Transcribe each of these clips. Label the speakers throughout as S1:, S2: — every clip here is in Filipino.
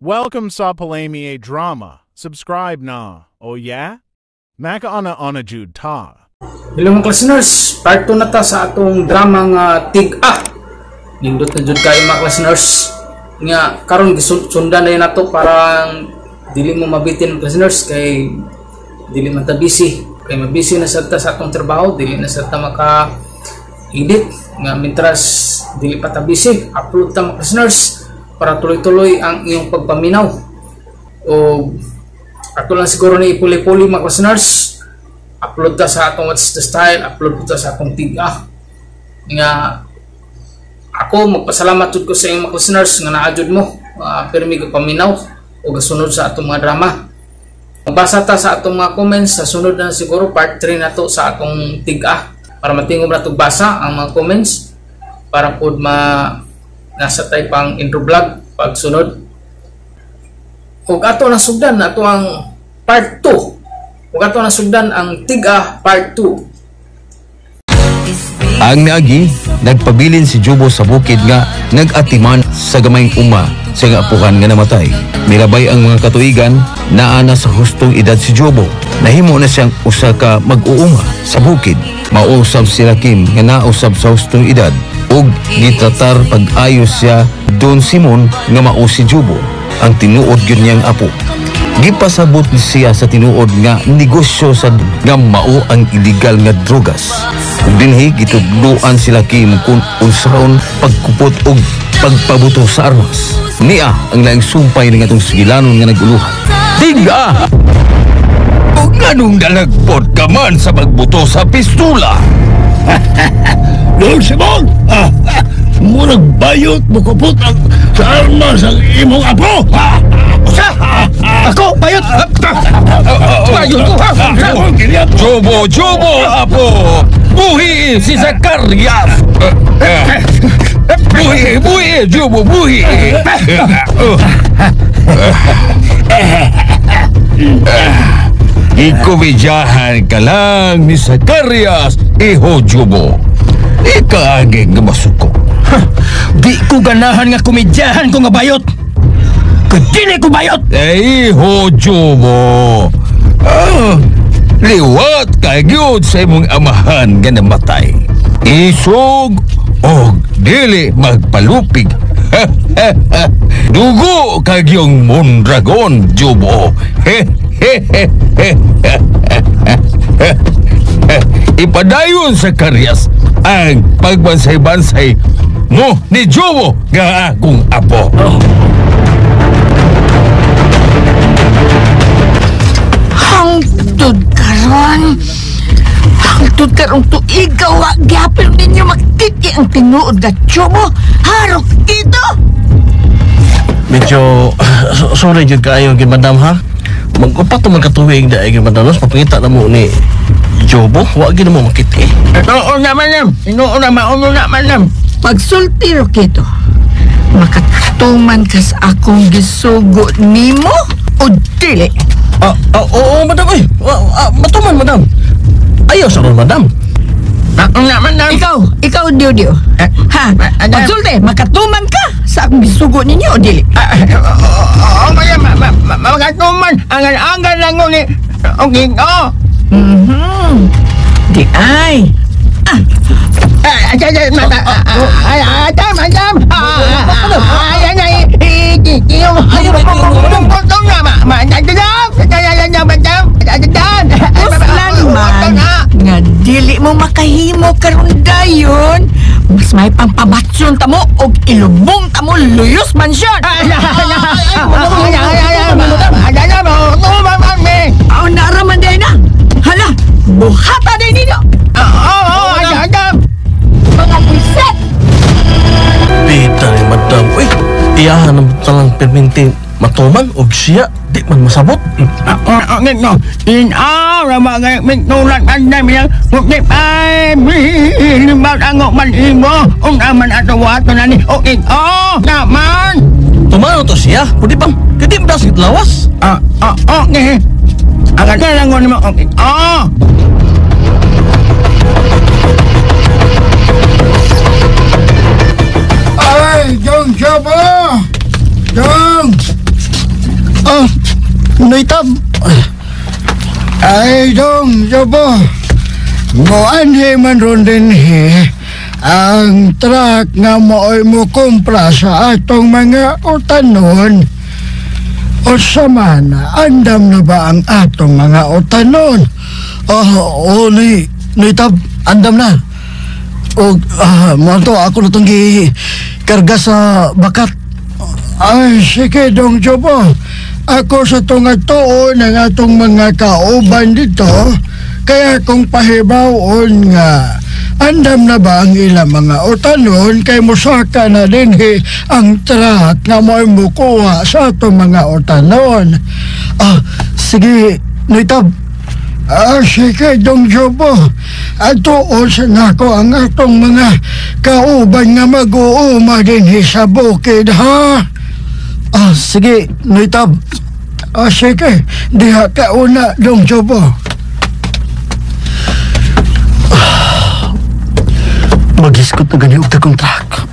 S1: Welcome sa Palamie Drama. Subscribe na. Oh yeah? Maka ana jud ta.
S2: Hello mga listeners, part 2 na ta sa atong drama nga Tig-A. Nindot na jud kayo mga listeners. Nga karon gisundan na nato para dili mo mabitin mga listeners kay dili man ta busy. Kay mabisi na sa atong trabaho, dili na sa ta maka edit nga mintras dili pa ta busy. Upload ta mga listeners para tuloy-tuloy ang iyong pagpaminaw. O ato lang siguro ni ipuli-puli mga listeners. Upload ta sa atong What's the Style, upload ta sa atong Tig-A. Nga ako magpasalamat jud ko sa inyong mga listeners nga naajud mo pirmi ka paminaw o gasunod sa atong mga drama. Magbasa ta sa atong mga comments sa sunod na siguro part 3 na to sa atong Tig-A para matingog na to basa ang mga comments para pod nasa tay pang intro vlog pag sunod. Ug ato na sugdan ato ang part 2. Ug ato na sugdan ang Tig-A part 2.
S3: Ang naagi, nagpabilin si Jobo sa bukid nga nag-atiman sa gamayng uma sa apuhan nga namatay. Mirabay ang mga katuigan, naana sa hustong edad si Jobo. Nahimo na siyang usa ka mag-uuma sa bukid. Mausab sila Kim nga nausab sa hustong edad ug gitratar pag-ayos siya Don Simon nga mao si Jobo, ang tinuod gyud niyang apo. Gipasabot siya sa tinuod nga negosyo sa nga mao ang illegal nga drogas. Ug dinhi gitudloan sila Kim kung unsaon pagkupot og pagpabuto sa armas. Niya ang laing sumpay ng atong sigilanon nga naguluhan. Tig-A! Ug nganong dalagpot ka man sa pagbuto sa pistola?
S4: Don Simon! Murag bayot mo kupot sa armas ang imong apo!
S2: Ako bayot. Bayot ko ha.
S3: Jobo, apo! Buhi si Zacarias! Buhi, Jobo, buhi! Ikumidyahan ka lang ni Zacarias, iho Jobo. Ikaagig nga masuko.
S4: Di ko ganahan nga komedyahan ko nga bayot! Kudini ko bayot!
S3: Iho Jobo! Liwat kagyod sa imong amahan nga namatay. Isog o dili magpalupig. Dugo kagyong Mondragon, Jobo. Ipadayon sa Zacarias ang pagbansay-bansay mo ni Jobo nga akong apo.
S5: Hangtod karon. Hangtod karon to ikaw gyapon ninyo magtiki ang tinuod na Jobo. Harok ito.
S4: Medyo sorry jud kaayo gid madam ha. Magupat man katuig da ay madam papangita na mo ni Jobo, wa gid mo makiti.
S2: Oo naman nam. Inoo na mauno na manam.
S5: Pagsulti ro kito. Makatuman kas akong gisugo nimo o dili.
S4: Oo madam ay. Matuman madam. Ayaw sa ron madam.
S2: Oo naman nam.
S5: Ikaw Dio. Ha? Pagsulti, makatuman ka sa akong gisugo ninyo o dili.
S2: Oo kaya magatuman. Angan lang ko ni okay ko.
S5: Di ay. Nga dili mo makahimo karon dayon. Mas may pampabatsyon ta mo og ilubong ta mo luyos man siya. Naraman day na. Hala, buhata day ninyo. Mga puset.
S4: Pita ni madam. Uy, iyahan naman talang perminti matuman og siya di man masabot.
S2: No. Rama ngay nulat anda bilang mukti ay limbat angok man imo naman ato nani okay naman
S4: Tumano to siya? Pwede bang kadi dasit lawas?
S2: Okay. Agad na lang ko naman okay. Ay, Jong Jobo! Jong!
S6: Jobo. Moanhi man ron din ang truck nga mooy mo kumpra sa atong mga utanon. O man, andam na ba ang atong mga utanon? Oo, Tab, andam na. O, manto, ako na itong karga sa bakat. Ay, sige dong, Jobo. Ako sa itong atuon ng atong mga kauban dito, kaya kung pahibawon nga, andam na ba ang ilang mga utanon kay musaka na din ang truck na may mukuha sa atong mga utanon. Sige, Tab. Sige, dong Jobo. Atuon sa nako ang atong mga kauban nga mag-uuma din sa bukid, ha? Sige, Tab. Sige, diha ka una, dong Jobo. Mag-iskot na gani og dagong truck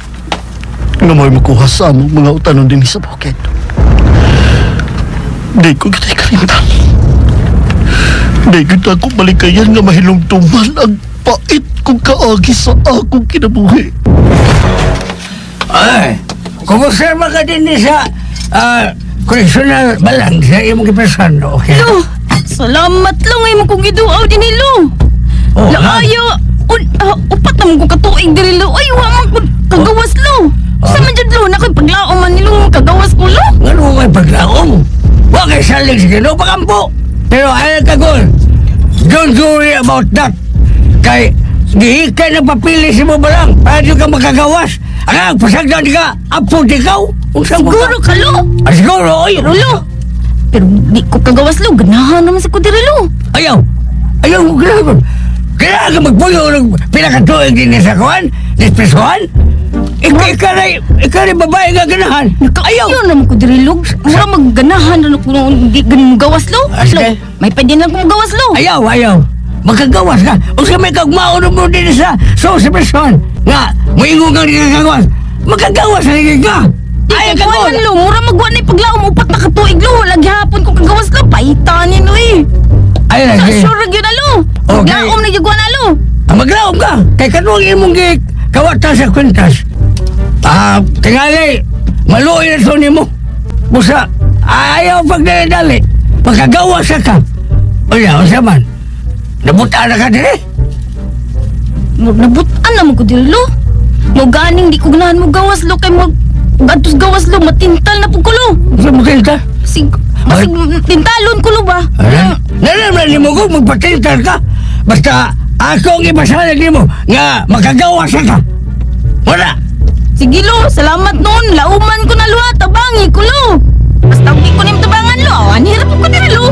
S6: nga may makuha sa among mga utanon din sa bukid. Di ko kita'y kalimtan. Di kita ako malikayan nga mahilungtuman ang pait kong kaagi sa akong kinabuhi.
S7: Ay, kumusta ba ka din sa correctional balang sa iyong kipresando, okay?
S8: Lo, salamat lang ay mo kong iduaw din Lo. Laayo, upat naman ko katuig diri Lo. Ay, waman ko kagawas Lo. Sa man dyan Lo, nako'y paglaong man nilong kagawas ko Lo.
S7: Ano may paglaong? Huwag kay saling sa kilo, pakampo. Pero ayaw ka Gol, don't worry about that. Kay, di ka nagpapili si mo balang para di ka makagawas. Ang pasagdan ka, apo di ka.
S8: Siguro ka Lo.
S7: Siguro, oy.
S8: Pero Lo, pero di ko kagawas Lo. Ganahan naman sa ko diri Lo.
S7: Ayaw mo ganahan. Kaya ka magpuyo ng pinakatuig din sa kuhan, nispresuhan. Ikaw babae nga ganahan.
S8: Ayaw naman ko diri Lo. Mura magganahan na ko hindi ganun gawas Lo.
S7: Sige.
S8: May pwede na kong gawas Lo.
S7: Ayaw. Magkagawas ka. O sa may kagmaon mo din sa presyon. Nga, moingo kang di kagawas. Magkagawas na ka.
S8: Ayaw ka Gol. Lo, mura magwa na ipaglaom upat na katuig Lo. Lagi hapon ko kagawas Lo. Paitanin Lo eh.
S7: Ayaw na.
S8: Sure yun na Lo. Maglaom na yugwa na Lo.
S7: Maglaom ka. Kay kanuang imong kawatan sa kwintas. Tingali, maluoy na suni mo. Busa, ayaw pagdali-dali. Pagkagawas ka. O man. Nabutaan na ka din eh.
S8: Nabutaan naman ko diri Lo. Mo ganing di ko ganahan mo gawas Lo. Kay mo gatos gawas Lo. Matintal na po ko Lo.
S7: Saan mo tintal?
S8: Masig tintalon ko Lo ba?
S7: Nalaman ni mo ko magpatintal ka. Basta akong ipasalag ni mo nga makagawas ka. Wala.
S8: Sige Lo, salamat noon. Lauman ko na Lo. Tabangi ko Lo. Basta hindi ko nim tabangan Lo. Ang hirap ko diri Lo.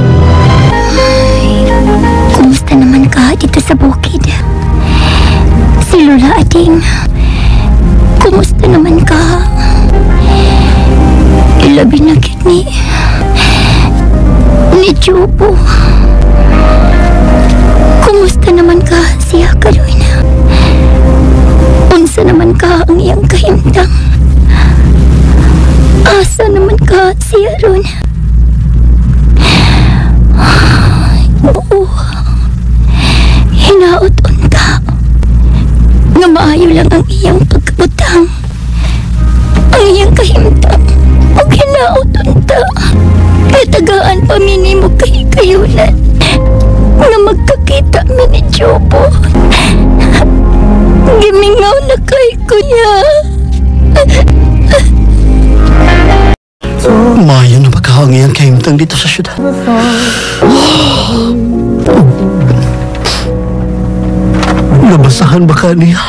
S9: Kumusta naman ka dito sa bukid? Si Lola Ading, kumusta naman ka? Ilabi na ni Jobo. Kumusta naman ka siya karoon? Unsa naman ka ang iyang kahimtang? Asa naman ka siya ron? Oo, hinaot unta nga maayo lang ang iyang pagkabutang, ang iyang kahimtang o hinaot unta katagaan pa minimo kahikayunan nga magkakita mi ni Jobo. Gimingaw na kay kuya.
S6: Mayo na magkahangi ang kahimtang dito sa syudad. Nabasahan ba ka niya?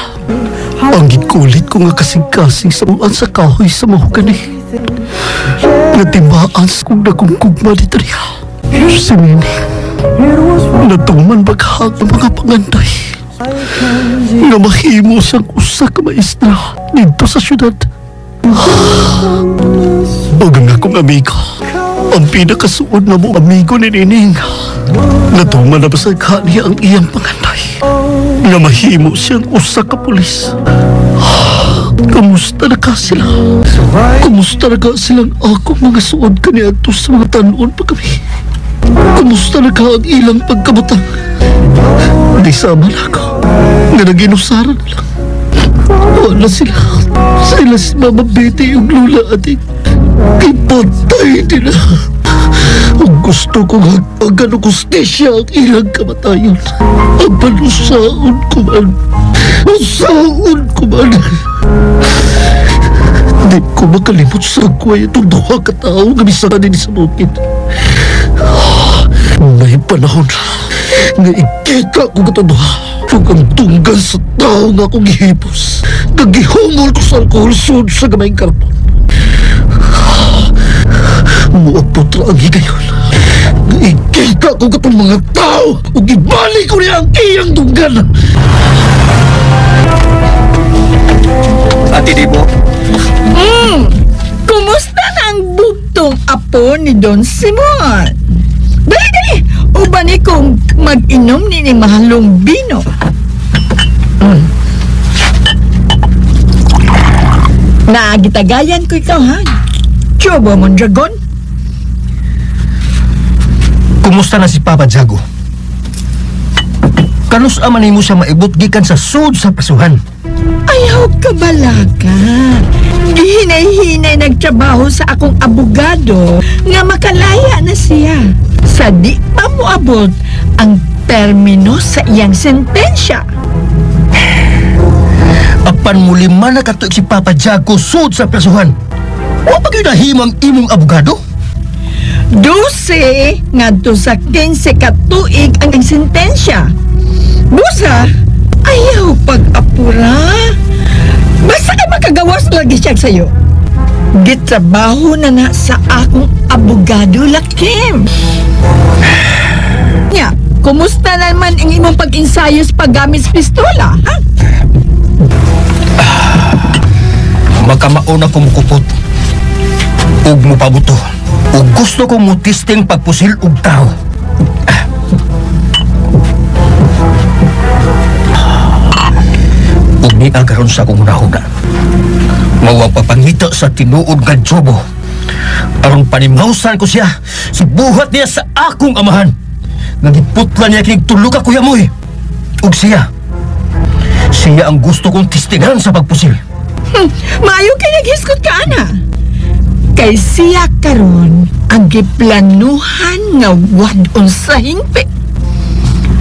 S6: Ang gikulit ko nga kasing-kasing sa kahoy sa mahugani. Natimaan kong nagungkugma dito niya. Si Nini, natuman baghag ng mga panganday nga mahimo siyang usa ka maestra dito sa syudad. Bagang akong amigo, ang pinakasuod na mong amigo ni Nining, natuman na basagha niya ang iyang panganday nga mahimo siyang usa ka pulis. Kamusta na ka sila? Kamusta na ka silang akong mga suod kaniadto sa mga tanon pa kami? Kamusta na ka ang ilang pagkabutang?
S4: Di sama na ako. Nga naginusaran na lang. Wala sila. Sila si Mama Betty yung lula ating. Ipatay nila. Ang gusto ko nga pagano kustisya ang ilang kamatayon. Ang panusaon ko man. Usaon ko man. Di ko makalimot sa kway itong duha katao nga bisakan din sa bukid. May panahon nga ikita ko kataduha. Huwag ang tunggal sa tao nga akong gihipos. Nagihumol ko sa alkohol sud sa gamayng karton. Muabot ra ang higayon. Nga ikita ko katong mga tao ug ibalik ko niya ang iyang tunggal.
S3: Ate Dibo,
S5: Kumusta na ang bugtong apo ni Don Simon? Dali! Uban ni kong mag-inom ni mahalong bino. Naagitagayan ko ikaw, ha? Chobo mong dragon?
S4: Kumusta na si Papa Jago? Kanus aman mo siya maibot gikan sa sud sa pasuhan.
S5: Ayaw ka balaga. Gihinay-hinay nagtrabaho sa akong abogado nga makalaya na siya. Sa di pa mo abot ang termino sa iyang sentensya.
S4: Apan muli man nakatuig si Papa Jago sud sa pasuhan. O pag nahimang imong abogado?
S5: 12 ngadto sa 15 katuig ang sentensya. Busa, ayaw pag-apura. Basta kay makagawas lagi siya sa'yo. Gitrabaho na sa akong abogado lakim. Nya, kumusta naman ang imong pag-insayo sa paggamit sa pistola, ha?
S4: Magkamauna ko mukupot. Ug mo pabuto. Ug gusto ko mutisting pagpusil og tao. Ug ni agaron sa akong hunahuna. Mawang papangita sa tinuod nga Jobo. Aron panimawsan ko siya sa buhat niya sa akong amahan. Nagiputla niya kinig tulo ka kuya mo'y. Ug siya ang gusto kong tistingan sa pagpusil.
S5: Maayo kay naghiskot ka, ana. Kay siya karon ang giplanuhan nga wadon sa hingpi.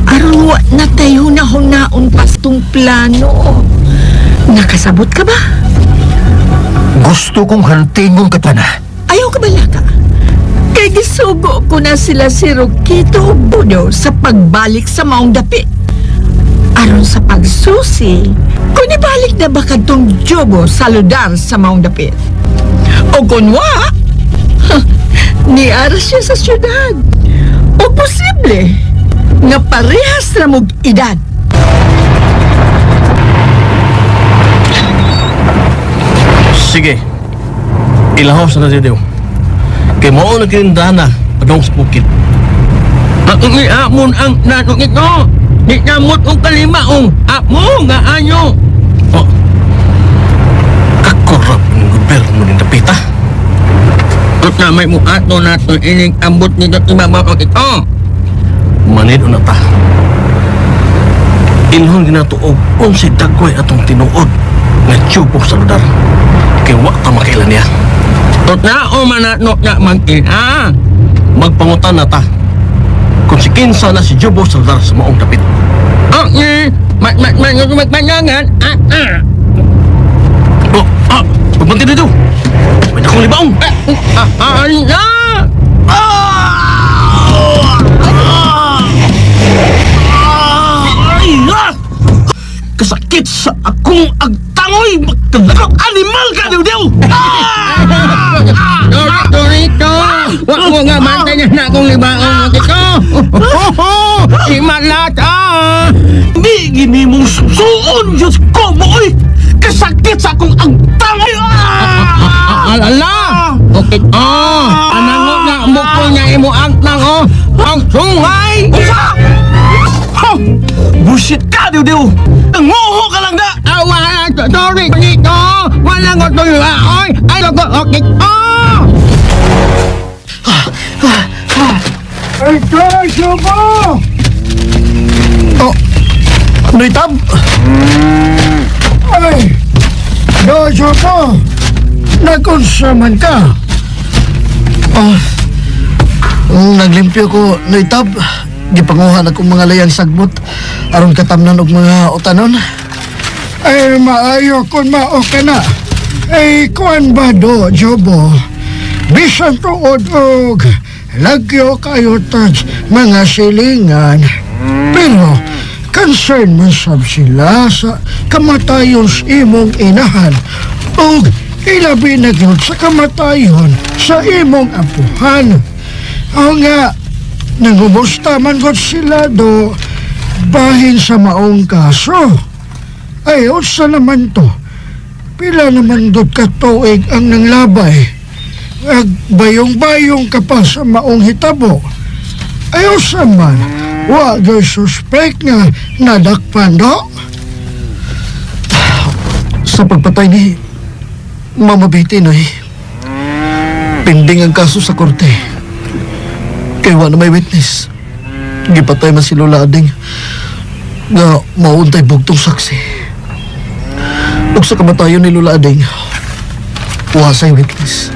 S5: Aron wa na tayo na hunaon pastong plano. Nakasabot ka ba?
S4: Gusto kong hantingon ka pa na.
S5: Ayaw ka balaka. Kay gisugo ko na sila si Rokito Budo sa pagbalik sa maong dapit. Aron sa pagsusi, kung ibalik na ba kadtong Jobo sa ludar sa maong dapit. O kunwa, niara siya sa syudad. O posible, nga parehas na mong edad.
S4: Sige, ilahaw sa nadideo. Kay mo na kinindana padong sa bukid. Ni amon ang natungit ko. Di namot ang kalimaong amo nga anyo. Oh, kakorap ng gobyerno ng dapita. At na may muato nato ining ambot ni Dati Mama ito. Manid na ta. Inhon ginatuog kung si Dagway atong tinuod nga tsupo sa ludar. Kaya wak ta makailan niya. At na o manatno na mag-ina. Magpangutan na ta. Kung si kinsa na si Jobo sa ludar sa maong dapit. Oh, magpanyangan. Oh, pagpunti dito. May nakong libaong. Kasakit sa akong agtangoy. Magkalakang animal ka, Diw-Diw! Dorito! Wag mo nga mantay niya na akong libaong ito. Imalata! Di gini mong suon, Diyos ko, boy! Kasakit sa akong agtangoy! Alala! Okay. Anango na mukul niya imo agtang, ang sungay! Bullshit ka, Diw-Diw! Nanguho ka lang na! Wala, sorry, dito! Walang ko tuloy, ay! Ay, okay,
S6: Ito, Jobo! Oh, Noy Tab? Ay, dojo po. Nagunsa man ka.
S4: Oh, naglimpyo ko, Noy Tab. Gipanguhan akong mga layang sagbot aron katamnan og mga utanon.
S6: Ay, maayo kung mao ka na. Ay, kuan ba do, Jobo? Bisan tuod og lagyo kayo touch mga silingan. Pero, concern man sab sila sa kamatayon sa imong inahan og ilabi na gyud sa kamatayon sa imong apuhan. O nga, nangumusta man gud sila do bahin sa maong kaso. Ay, unsa naman to? Pila naman dod ka tuig ang nanglabay. Bayong-bayong ka pa sa maong hitabo. Ay, unsa man? Wa gyud suspect nga nadakpan do?
S4: Sa pagpatay ni Mama Betty, Noy, pending ang kaso sa korte. Kaya wala may witness. Gipatay man si Lola Ading nga mauntay bugtong saksi. Ug sa kamatayon ni Lola Ading, wasay witness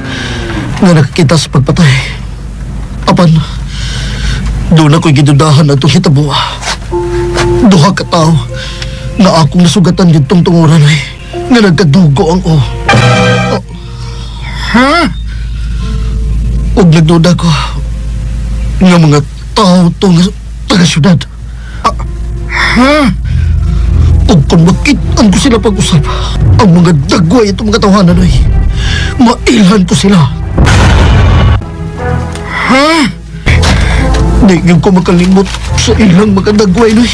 S4: nga nakakita sa pagpatay. Apan, doon ako'y gidudahan at itong hitabo. Duha ka tao na akong nasugatan ditong tunguran ay nga nagkadugo ang o.
S6: Ha?
S4: Ug nagduda ko nga mga tao itong taga-syudad.
S6: Ha?
S4: Ug kung makitaan ko sila pag-usap, ang mga dagway itong mga tawanan ay mailhan ko sila.
S6: Ha?
S4: Di yung ko makalimot sa ilang mga dagway, Noy.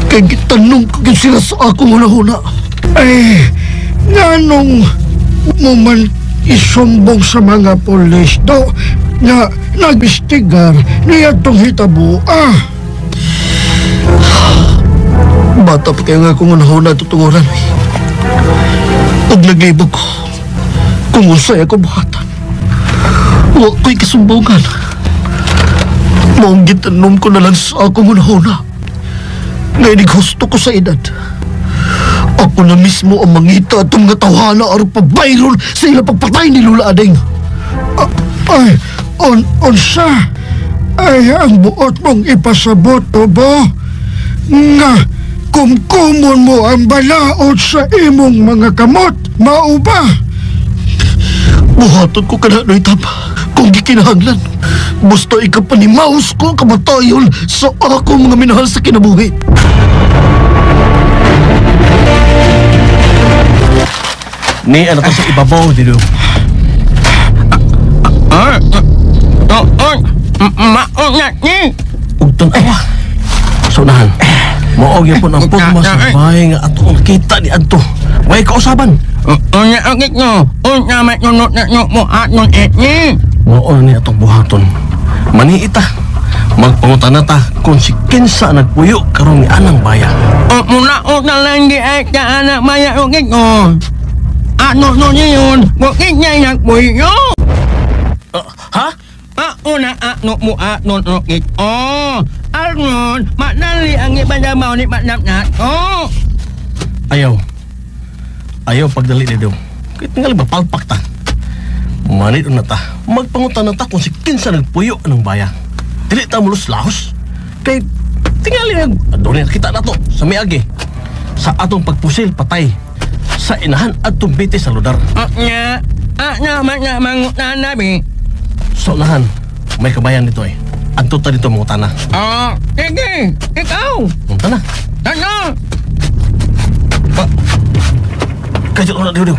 S4: Kaya gitanong ko yun sila sa akong huna-huna.
S6: Ay, nganong mo man isumbong sa mga polis do na nag-istigar niya itong hitabo,
S4: Bata pa kayo nga akong huna-huna tutunguran, Noy. Ug naglibog ko kung usay ako buhatan. Huwag ko'y kasumbungan. Maong gitanom ko na lang sa akong huna-huna. Ngayon gusto ko sa edad. Ako na mismo ang mangita at mga tawhana aron pa-viral sa ilang pagpatay ni Lola Ading.
S6: Ay, unsa? Ay, ang buot mong ipasabot, Obo. Nga, kumkumon mo ang balaod sa imong mga kamot. Mao ba?
S4: Buhaton ko ka na, Noy Tab. Kung gikinahanglan, basta ikapanimaos ko ang kamatayon sa akong mga minahal sa kinabuhi.
S10: Ni ano to sa ibabaw dito.
S7: Maungat ni.
S10: Ugton awa. Sunahan. Maog yapon ang pugma sa bahay nga atong kita ni adto. Way kausaban.
S7: Unya agit no. Unya matunot na no mo aton etni.
S10: Mao ni atong buhaton. Maniita. Magpangutan ta kung si kinsa nagpuyo karon ni anang baya.
S7: Muna na lang di ay ka anak maya ugit no. Ano no niyon? Bakit niya nagpuyo?
S10: Ha?
S7: Una ano mo anon ugit. Arnon, manali ang ibadamaw ni matnapnat.
S10: Ayaw pagdali dito. Kaya tinggal ba palpak ta. Manit na ta. Magpangutan na ta kung si kinsa nagpuyo ng baya. Dili ta mulos lahos. Kay tingali doon kita na to sa miagi. Sa atong pagpusil patay. Sa inahan at tumbiti sa ludar.
S7: Mangutan nabi.
S10: So nahan, may kabayan dito eh. Anto ta dito mga tana.
S7: Sige, ikaw.
S10: Mga tana.
S7: Tana.
S10: Kajot na diyo.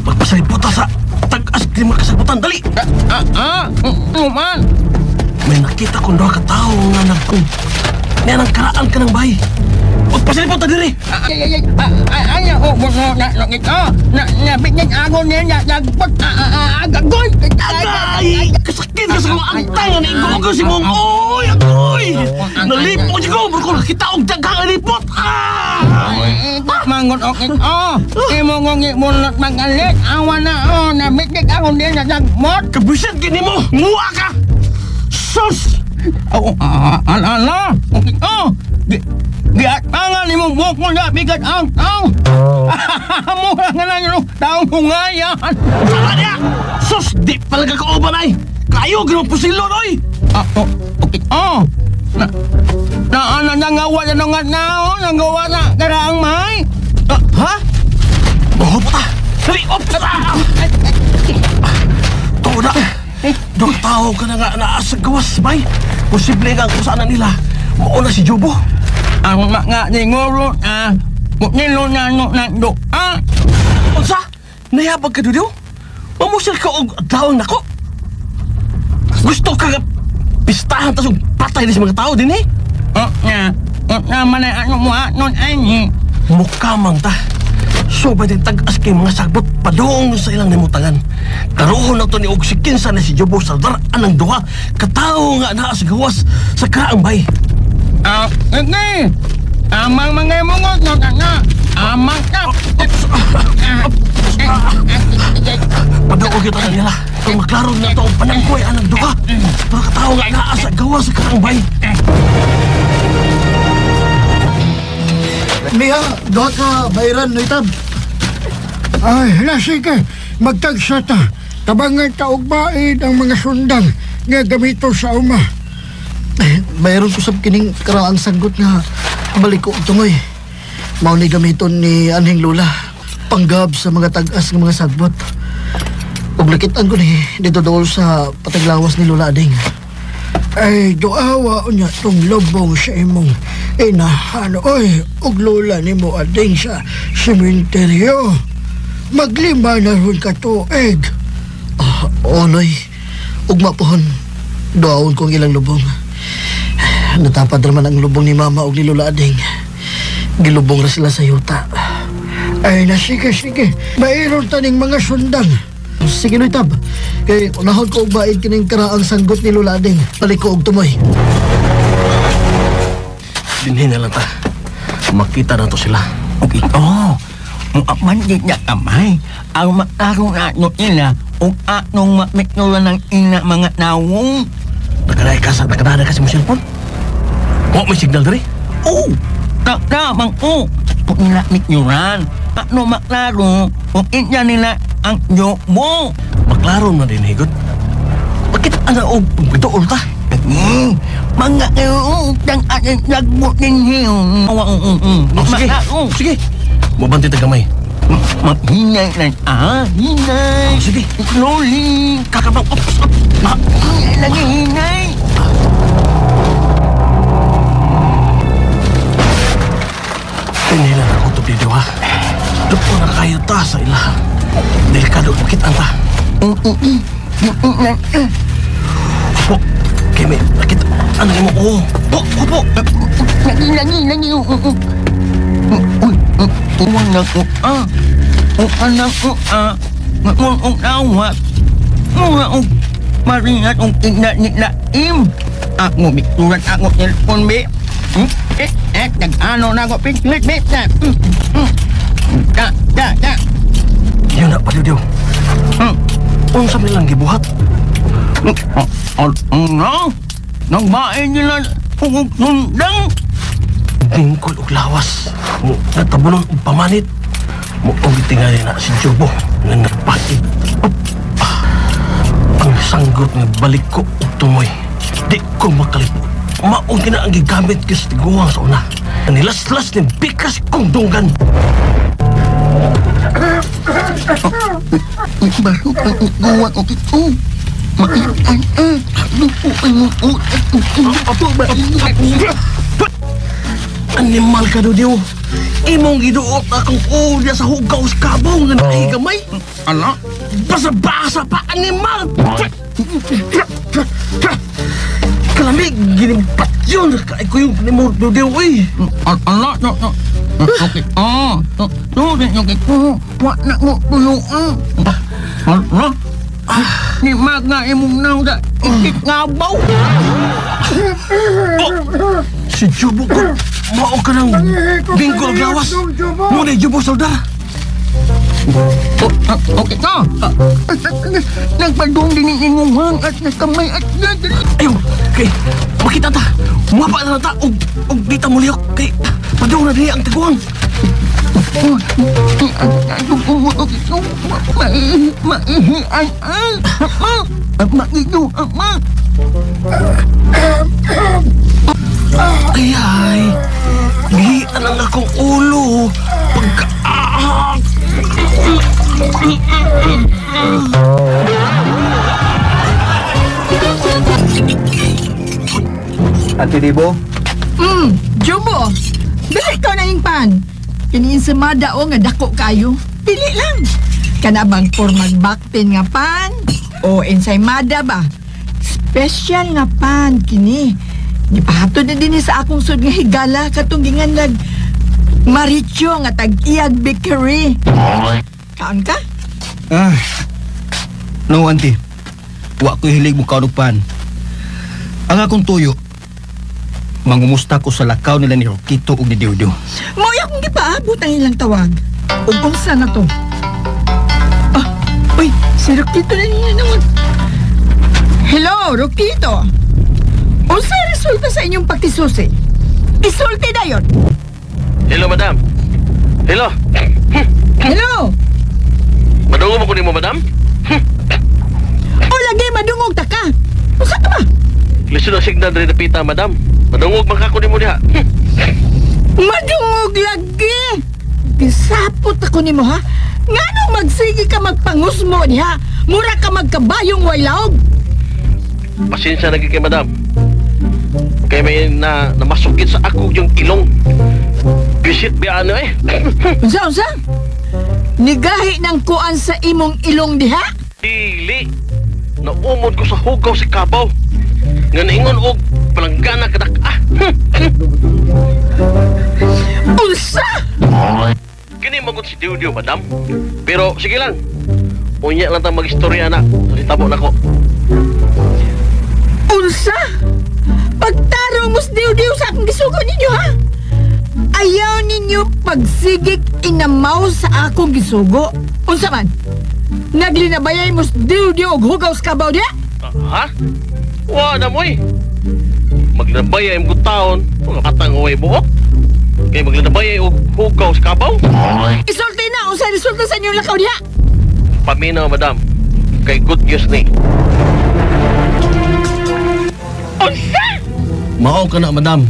S10: Magpasaliputa sa tag-as di makasagutan. Dali!
S7: Man.
S10: May nakita kong doha ka tao nga nga nagkaraan ka ng bahay. Magpasaliputa diri!
S7: Ayaw ko mo na ito. Nabigyan ako niya nagbot. Agagoy!
S10: Agay! Kasakit ka sa mga antay na igogo si mong oy! Agoy! Nalipot siya ko! Bro ko nakita og daghang nalipot!
S7: Mangon okay. Imo ngongi munot magalit. Awan na nabigyan ako niya nagbot.
S10: Kabisit gini mo! Muwa ka! Sus!
S7: Ala. Giatangan ni mo buhok mo na bigat ang tao. Mura nga na yun, taong hungayan.
S10: Sala niya! Sus, di palaga ka uban ay! Kayo, ginong pusilo, noy!
S7: Nangawa na nung at nao, nangawa na karaang may.
S10: Ha? Mahop ta! Dali, op! Toda! Dok tao ka na nga naasag gawas, bay! Posible nga ang kusanan nila. Mauna si Jobo.
S7: Ang mga ninguro nilo na do.
S10: Unsa? Nayabag ka doon? Mamusil ka og adlawang nako? Gusto ka pistahan tas og patay sa mga tao din eh?
S7: Naman ay ano mo nun ay ni.
S10: Mukamang ta. So ba din tag-as kay mga sagbot padung sa ilang nimutangan. Karoon na to ni og si kinsa na si Jobo sa daraan ng duha. Katao nga naa sa gawas sa karaang bay.
S7: Hindi. Amang mga mungot na. Amang ka.
S10: Padaog ito na nila. Kung maklaro na ito ang panangkoy anang duha. Pero katao nga naa sa gawas sa karaang bay.
S6: Niya, doon ka bayran, Noitab. Ay, sige. Magtagsa ta. Tabangan kaugbain ang mga sundang nga gamito sa uma.
S4: Mayroon ko sa kining karaang sanggot nga balik ko tungoy. Mao ni gamiton ni anhing lula panggab sa mga tag-as ng mga sagbot. Ug lakitan ko ni dito dool sa pataglawas ni Lula Ading.
S6: Ay, doawa niya tong lobong sa imong inahan. Oy, ug Lula ni mo Ading sa sementeryo. Maglima na ron ka tuig.
S4: Onoy, ugma pohon. Doawon kong ilang lubong. Natapad naman ang lubong ni Mama ug ni Lula Ading. Gilubong ra sila sa yuta.
S6: Ay, sige. Mayroon taning mga sundang.
S4: Sige, Noitab. Kay unahon ko baid kining karaang sanggot ni Lula Ading. Balik ko og tumoy.
S10: Dinhin na lang ta. Makita na to sila.
S7: Okay, mandit na kamay. Ang makarong atno nila o atnong mamiknulan ng ina mga nawong.
S10: Nagkanahay ka sa mong cellphone? Huwag may signal dari?
S7: Oo! Takdamang o! Kung nila miknulan, atno maklaro kung inya nila ang Jobo.
S10: Maklaro na din, higot. Bakit o pagdool ta?
S7: Mga utang at nagbot ninyo.
S10: Sige. Mabanti tagamay.
S7: Hinay lang, hinay.
S10: Sige.
S7: Slowly.
S10: Kakabang,
S7: Hinay lang, hinay.
S10: Pinilan ako ito, Dido, ha? Doon na kayo ta sa ila. Delikado, bakit anta? Po, Kimi, bakit? Ano mo? Po.
S7: Lagi. Uwang na ko, anak ko, ngakong awat. Mga maringat ang tignan ni Laim. Ako, mikturan ako telepon, be. Nag-ano na ako, piglit, be. Da.
S10: Yun na, Padidiw. Unsa nilang gibuhat?
S7: Ano? Nagbain nila kung sundang.
S10: Bingkol og lawas. Natabunan og pamanit. Muong tingali na si Jobo nga nagpatid. Ang sanggot nga balik ko og tumoy. Di ko makalip. Maong gina ang gigamit ko sa tiguang sa una. Nilaslas ni bikas kong dunggan.
S7: Baru ang gawa ko ito. Maitan lupuan mo
S10: Animal ka do, Dio. Imong giduot akong ulya sa hugaw sa kabaw nga nakahigamay.
S7: Ala?
S10: Basa-basa pa, animal! Kalamig, ginimpat yun. Kaya ko yung panimod do, Dio, eh.
S7: Ala? Okay. Okay ko. Wak na mo tuluan. Ala? Ni magna imong nang da ikit ngabaw.
S10: Si Jobo ko, mao ka ng bingkol gawas. Muna Jobo soldar.
S7: Okay ka. Nagpadung din imong hang at nagkamay at nagdali.
S10: Ayaw, Kay, makita ta. Mapa na ta. Og di ta muliyok. Kay, padaw na niya ang tiguang. Ay, gihian ang akong ulo.
S3: Ate Dibo?
S5: Jumbo, bili ko na yung pan. Kiniinsamada o nga dako kayo. Pili lang. Kanabang for magbakpin nga pan o ensaymada ba? Special nga pan kini. Gipahato na din sa akong sud nga higala katong ginganlag Maricho nga tag-iyag bakery. Kaon ka?
S6: No, auntie. Wa ko hilig mo kaon og pan. Ang akong tuyo, mangumusta ko sa lakaw nila ni Rokito ug ni Diudio.
S5: Mo'y akong gipaabot ang ilang tawag. Ug unsa na to? Uy, si Rokito na niya naman. Hello, Rokito. Unsa resulta sa inyong pagtisusi? Isulti dayon.
S10: Hello, madam. Hello.
S5: Hello.
S10: Madungog mo ko ni mo, madam?
S5: O lagi madungog ta ka. Unsa ka ba?
S10: Listen ang signal rin na pita, madam. Madungog man ka ko ni mo diha.
S5: Madungog lagi. Gisapot ako nimo ha. Nganong magsigi ka magpangusmo niya? Mura ka magkabayong waylaog.
S10: Pasensya lagi kay madam. Kay may namasukit sa ako yung ilong. Bisit ba ano eh?
S5: Unsa? Nigahi ng kuan sa imong ilong diha?
S10: Dili. Naumod ko sa hugaw si Kabaw. Nga naingon og palanggana kadak
S5: Unsa?
S10: Kini magot si Diudio, madam. Pero sige lang. Unya lang tang mag-istorya na. Hitabo na ko.
S5: Unsa? Pagtarong mos diw-diw sa akong gisugo ninyo ha? Ayaw ninyo pagsigig inamaw sa akong gisugo. Unsa man? Naglinabayay mos diw-diw og hugaw sa Kabaw diha?
S10: Ha? Wa na mo eh. Maglinabaya yung taon. Kung katang uway buhok. Kaya maglinabaya yung hugaw sa Kabaw.
S5: Isulti na! Unsa resulta sa inyong lakaw diha?
S10: Paminaw, madam. Kay good news ni.
S5: Unsa?
S10: Mao ka na, madam.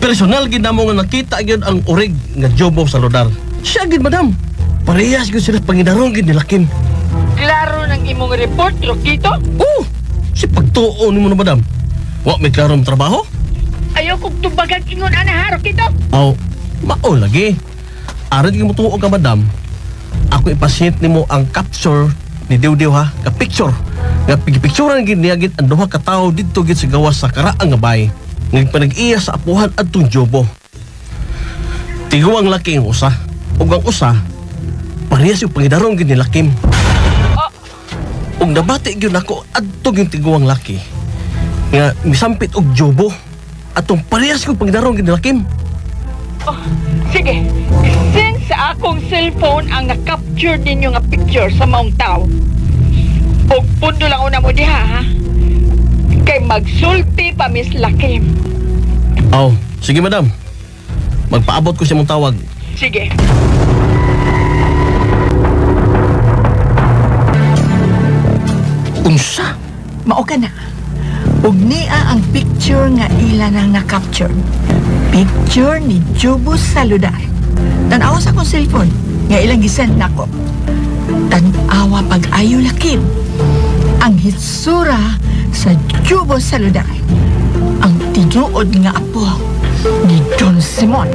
S10: Personal gid namo nga nakita gyud ang urig nga jobo sa lodar. Siya gid, madam. Parehas gyud sila pangidarong gid ni Lakim.
S5: Klaro ng imong report, Rokito?
S10: Oh, si pagtuo nimo na, madam. Wa may klarong trabaho?
S5: Ayaw kong tubagan ingon ana ha, Rokito?
S10: Aw, mao lagi. Aron gyud mo tuo ka, madam. Ako ipasyent nimo ang capture ni Diudio ha, ka picture. Nga pigpicturean gid niya gid ang duha ka tawo didto gid sa gawas sa karaang nga bay. Nga panag-iya sa apuhan adtong jobo. Tiguang laki ang usa. Ug ang usa, parehas yung pangidarong gid ni Lakim. Ug nabati gyud ako adtong yung tiguang laki. Nga misampit og jobo. Atong parehas yung pangidarong gid ni Lakim.
S5: Sige, send sa akong cellphone ang na-capture ninyo nga picture sa maong tao. Ug pundo lang una mo diha ha. Kay magsulti pa Miss Lakim.
S10: Aw, sige madam. Magpaabot ko siya mong tawag.
S5: Sige.
S6: Unsa?
S5: Mao ka na. Ug niya ang picture nga ila nang na-capture. Picture ni Jubos Saludar. Tan-awa sa akong cellphone nga ilang gisend nako. Tan-awa pag-ayo Lakim. Ang hitsura sa Jubos Saludar. Ang tinuod nga apo ni Don Simon.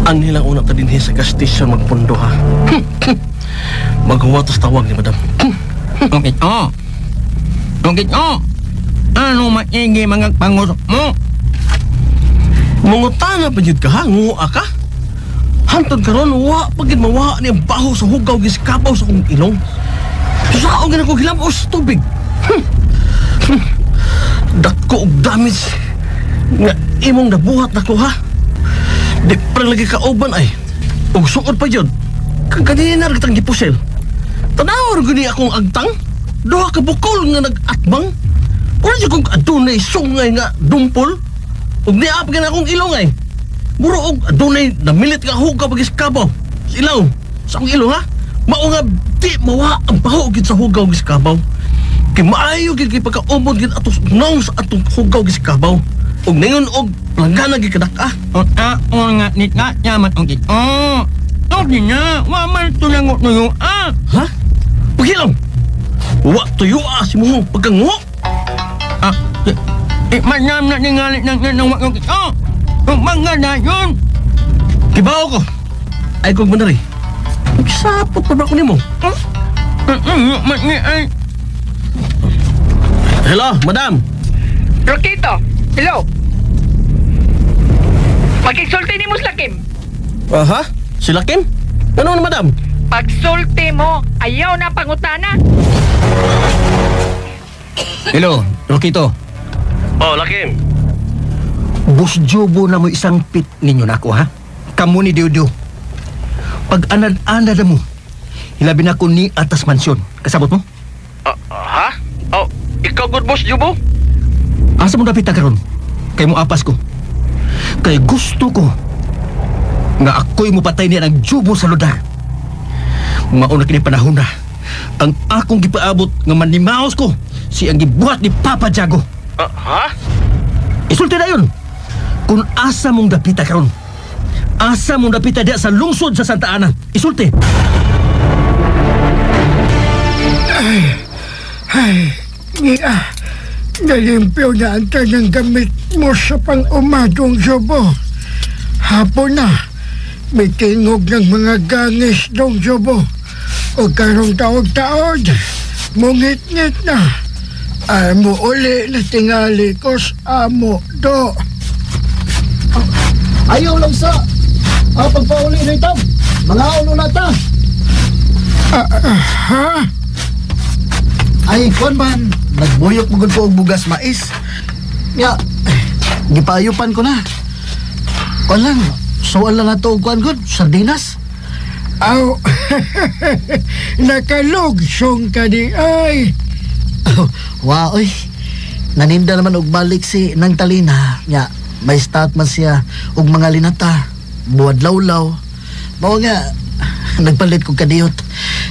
S10: Ang nilang una ta dinhi sa gas station magpundo ha. Maghuwatos tawag ni madam.
S7: Rokito, ano maigi mga pangusok mo?
S10: Mungutana pa jud ka ha, nguha ka. Hantod karon wa pagid mawa ni ang baho sa hugaw gis kabaw sa akong ilong. Sa og ko hilamos tubig. Dako og damage nga imong nabuhat nako ha. Di pa lagi kauban ay. Og suod pa jud. Kang kanina kitang gipusel. Tanawar gani akong agtang. Duha ka bukol nga nag-atbang. Wala siya kong adunay sungay nga dumpol. Ug niap ka na akong ilongay. Muro og adunay na milit nga hugaw pag-iskabaw. Sa ilaw. Sa akong ilong ha? Mao nga di mawa ang pahugid sa hugaw giskabaw. Kay maayo gid kay pagkaumod gid atos nong sa atong hugaw giskabaw. Og ningon og langgana gid kadak-a.
S7: O nga nit nga yaman og gid. Okay na, waman tulangot na yung
S10: Ha? Paghilaw! Wa tuyo si mo pagkango!
S7: Manam na ningalit ng wakong gid. Kung mga na yun.
S10: Kibaw ko! Ay kong manari. Magsapot pa ba ko nimo? Hello, madam!
S5: Rokito, hello. Pagkisulti ni mo sa Lakim.
S10: Ha? Sila Kim? Ano na, madam?
S5: Pagsulti mo, ayaw na pangutana.
S7: Hello, Rokito.
S10: Oh, Lakim.
S7: Bus Jobo na mo isang pit ninyo na ako, ha? Kamu ni Diudio. Pag anad-anad na mo, hilabi na ko ni atas mansyon. Kasabot mo?
S10: Ha? Oh, ikaw good boss, Jobo?
S7: Asa mo dapit na karon? Kay mo apas ko. Kay gusto ko nga ako'y mo patay niya ng Jobo sa lugar. Mauna kini panahon na ang akong gipaabot nga manimaos ko si ang gibuhat ni Papa Jago.
S10: Ha?
S7: Isulti na yun. Kung asa mong dapita karon, asa mong dapita diya sa lungsod sa Santa Ana. Isulti.
S6: Nalimpyo na ang tanang gamit mo sa pang-umadong Jobo. Hapon na. May tingog ng mga gangis dong Jobo. O karong taog-taod, mungit-ngit na. Ay mo uli na tingali ko sa amo do.
S4: Ayaw lang sa pagpauli na ito. Mga ulo na ta.
S6: Ha?
S4: Ay, kuwan man, nagbuyok mo ko og bugas mais. Ya, gipayupan ko na. Kuwan lang, suwal lang na ito og kuwan good, sardinas.
S6: Aw, nakalugsong ka di ay.
S4: Wow, oy. Naninda naman og balik si Nang Talina. Ya, may start man siya og mga linata. Buwad lawlaw. Mao nga, nagpalit ko kadiyot.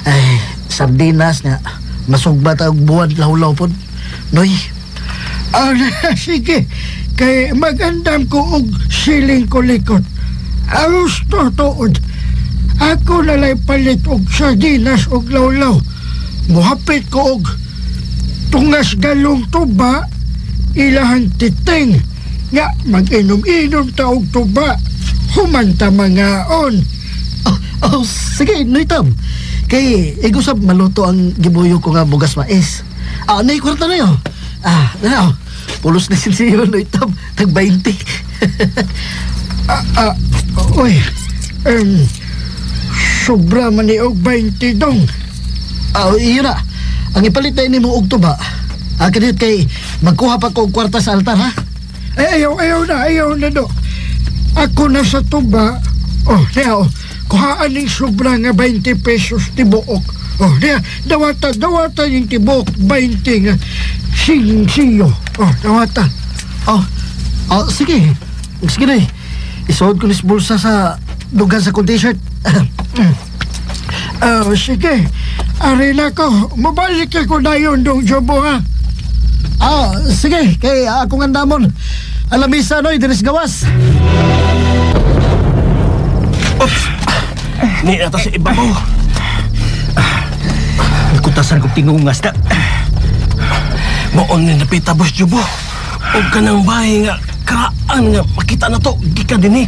S4: Ay, sardinas nga. Masugbat og buwad lawlaw pod. Noy.
S6: Sige, kay magandam ko og siling ko likot. Aros to tuod. Ako nalay palit og sardinas og lawlaw. Muhapit ko og tungas galong tuba, ilahan titing. Nga, mag-inom-inom ta og tuba. Humanta mga on.
S4: Sige, Noitam. Kay, igusap maluto ang gibuyo ko nga bugas mais. Nay, kwarta na yun. Na pulos na sinsiyo, Noitam. Tag 20.
S6: Uy, sobra man ni og 20 dong.
S4: Iyon na. Ang ipalit na ini mo og tuba. Kanit kay magkuha pa ko og kwarta sa altar, ha?
S6: Ayaw na do. Ako na sa tuba. Now, kuhaan ng sobra nga 20 pesos tibuok. Dawata yung tibuok 20 nga siyo. Dawata.
S4: Sige. Sige na. Isuod ko nis bulsa sa dugan sa kong t-shirt.
S6: Sige. Ari na ko. Mabalik ako na yun dong Jobo, ha?
S4: Sige. Kay akong andamon. Alamisa, noy, dinis gawas.
S10: Ni ata sa ibabaw.
S7: Nakutasan kong tingungas na.
S10: Maon ni napita, Boss Jobo. O kanang bahay nga karaan nga makita na to. Gikan din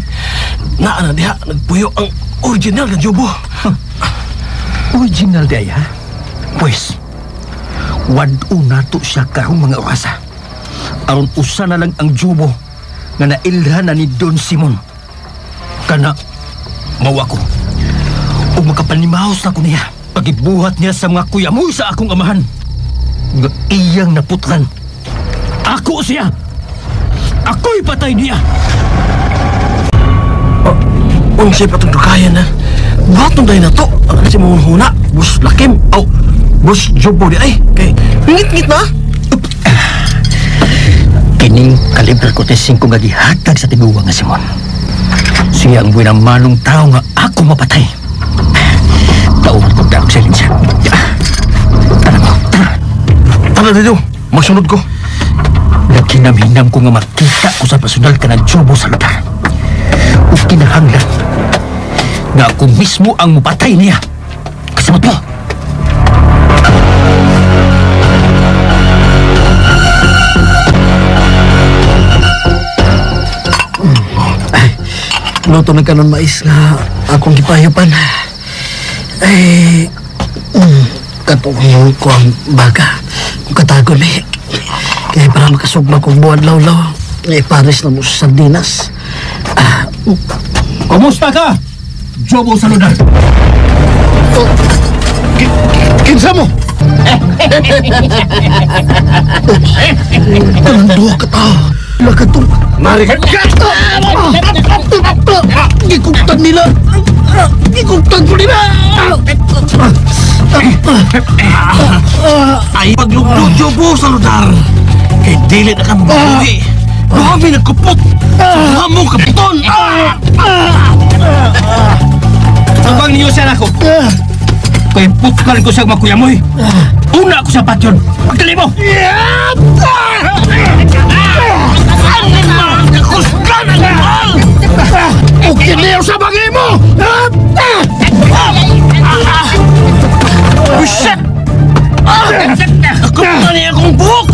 S10: Naa na diha, nagpuyo ang original na Jobo.
S7: Original day, ha? Pues, wad-o na to siya karong mga orasa. Aron usa na lang ang Jobo nga nailhan na ni Don Simon. Kana, mawa ko. O makapanimaos na ko niya. Pagibuhat niya sa mga kuyamoy sa akong amahan. Nga iyang naputlan. Ako siya! Ako'y patay niya!
S10: Unsay patong dukayan na. Batong dahil na to. Si mong huna. Bus Lakim. Oh, Bus Jobo di ay. Kay, ngit-ngit na.
S7: Kining kalibre ko tesing ko nga gihatag sa tiguwa nga Simon. Siya ang buwan ng manong tao nga ako mapatay. Taon ko na ang silensya. Tara mo, tara.
S10: Tara dito. Magsunod ko.
S7: Naghinam-hinam ko nga makita ko sa personal ka ng Jobo sa lugar. O kinahanglan nga ako mismo ang mapatay niya. Kasamot mo.
S6: Luto ng kanon mais nga akong gipayapan. Ay, katungkol ko ang baga. Kung katagon eh. Kaya para makasugma kong buwan law-law, pares na mo sa sardinas.
S7: Kumusta ka? Jobo sa lugar.
S6: Kinsa mo? Tanduwa ka ta. Lakatong marikat ka! Gikugtan nila! Gikugtan ko nila!
S10: Ay, paglugdo Jobo sa lugar. Kay dili na ka mabuhi. Kami nagkupot. Sa mo kapiton.
S7: Abang niyo siya ako. Kaya putkan ko siya makuyamoy. Una ako sa patyon. Pagdali mo!
S6: O kiniyaw sa bagay mo!
S10: Buset! Ako na niya akong buhok!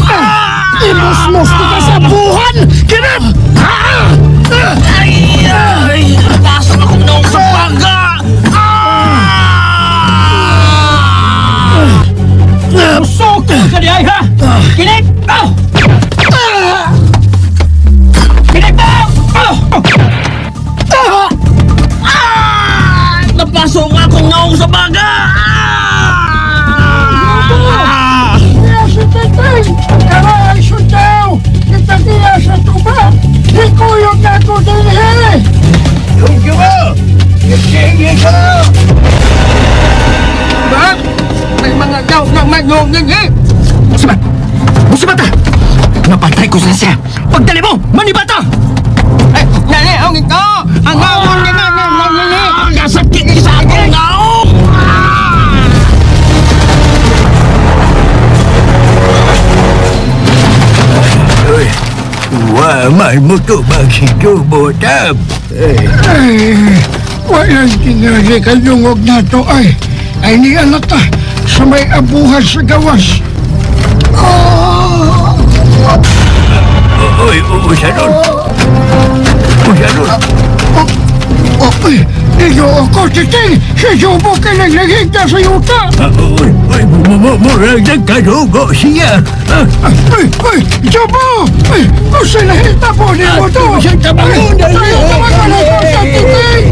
S6: Imus-mus ka sa buhan! Kinip!
S10: Ay! Pasok akong naong sa baga!
S7: Usok ka di ay ha! Kinig! Kinig mo!
S10: Napasok akong naong sa baga!
S6: Yes, itatay! Karay, sundaw! Itatiya sa tuba! Ikuyog na ko din eh! Yung mo! Sige ka!
S7: Bak! May mga daw na manyong eh! Musibat! Musibat ah! Napatay ko siya! Pagdali mo! Manibata! Ay! Nani! Ang ito! Ang ngawon niya nga! Nasakit niya sa akin! Ngawon!
S6: Waman mo to magsijubo, Tab! Walang tingali kalungog na to ay ni alata sa may abuhan sa gawas.
S4: Uy, Sharon.
S6: Uy, niyo ako, Titing! Si Jobo ka naglagig na sa yuta!
S4: Murag nagkadugo siya.
S6: Uy, Jobo! Kung sinahita po niyo mo to! Tayo tawag ko na to sa Titing!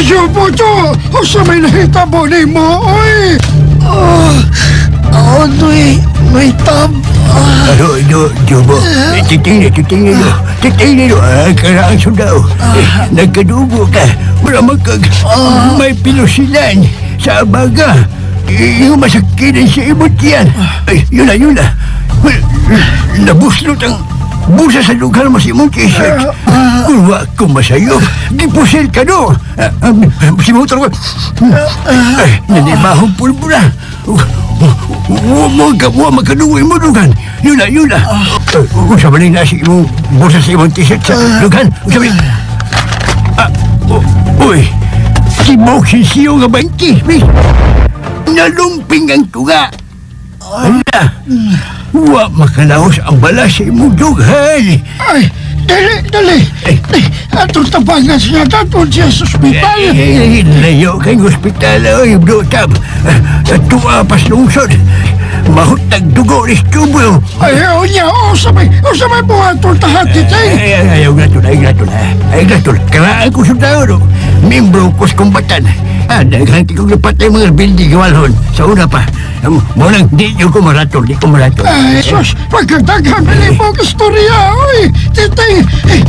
S6: Jobo to! Kung sa may nahita po niyo mo, uy! May tab!
S4: Jobo. Titingin nyo. Karaan sundaw. Nagkadugo ka. Maramagkag. May pilusilan sa baga. Yung masakinan sa imot yan. Ay, yun na. Nabuslot ang busa sa lugar mo si mong t-shirt. Kung wako masayop, gipusil ka no. Si motor ko. Ay, nanibahong pulbura. Huwag makadugoy mo, Lugan. Yun na. Usa ba na nasi mo busa sa imong t-shirt sa Lugan? Usa ba uy, si Moksinsiyo nga bangki. Nalumping ang tuga. Hala, huwag makalaos ang bala sa imong dughan.
S6: Ay, dali. Atong tabangan siya tatod siya sa ospital.
S4: Layo kayong ospital, oy, bro, Tab. Tuwa pas lungsod. Mahutag dugo ni Stubo.
S6: Ayaw niya, sabay buhatol tahat Titing.
S4: Ayaw nga to. Karaan ko sundao, no. Membro ko sa kumbatan.
S6: Daghan kong napatay mga building walhon. Sa una pa, munang di nyo ko maraton, di ko maraton. Ay, sus, pagkagdaghang nila mo ang istorya, oy. Titay,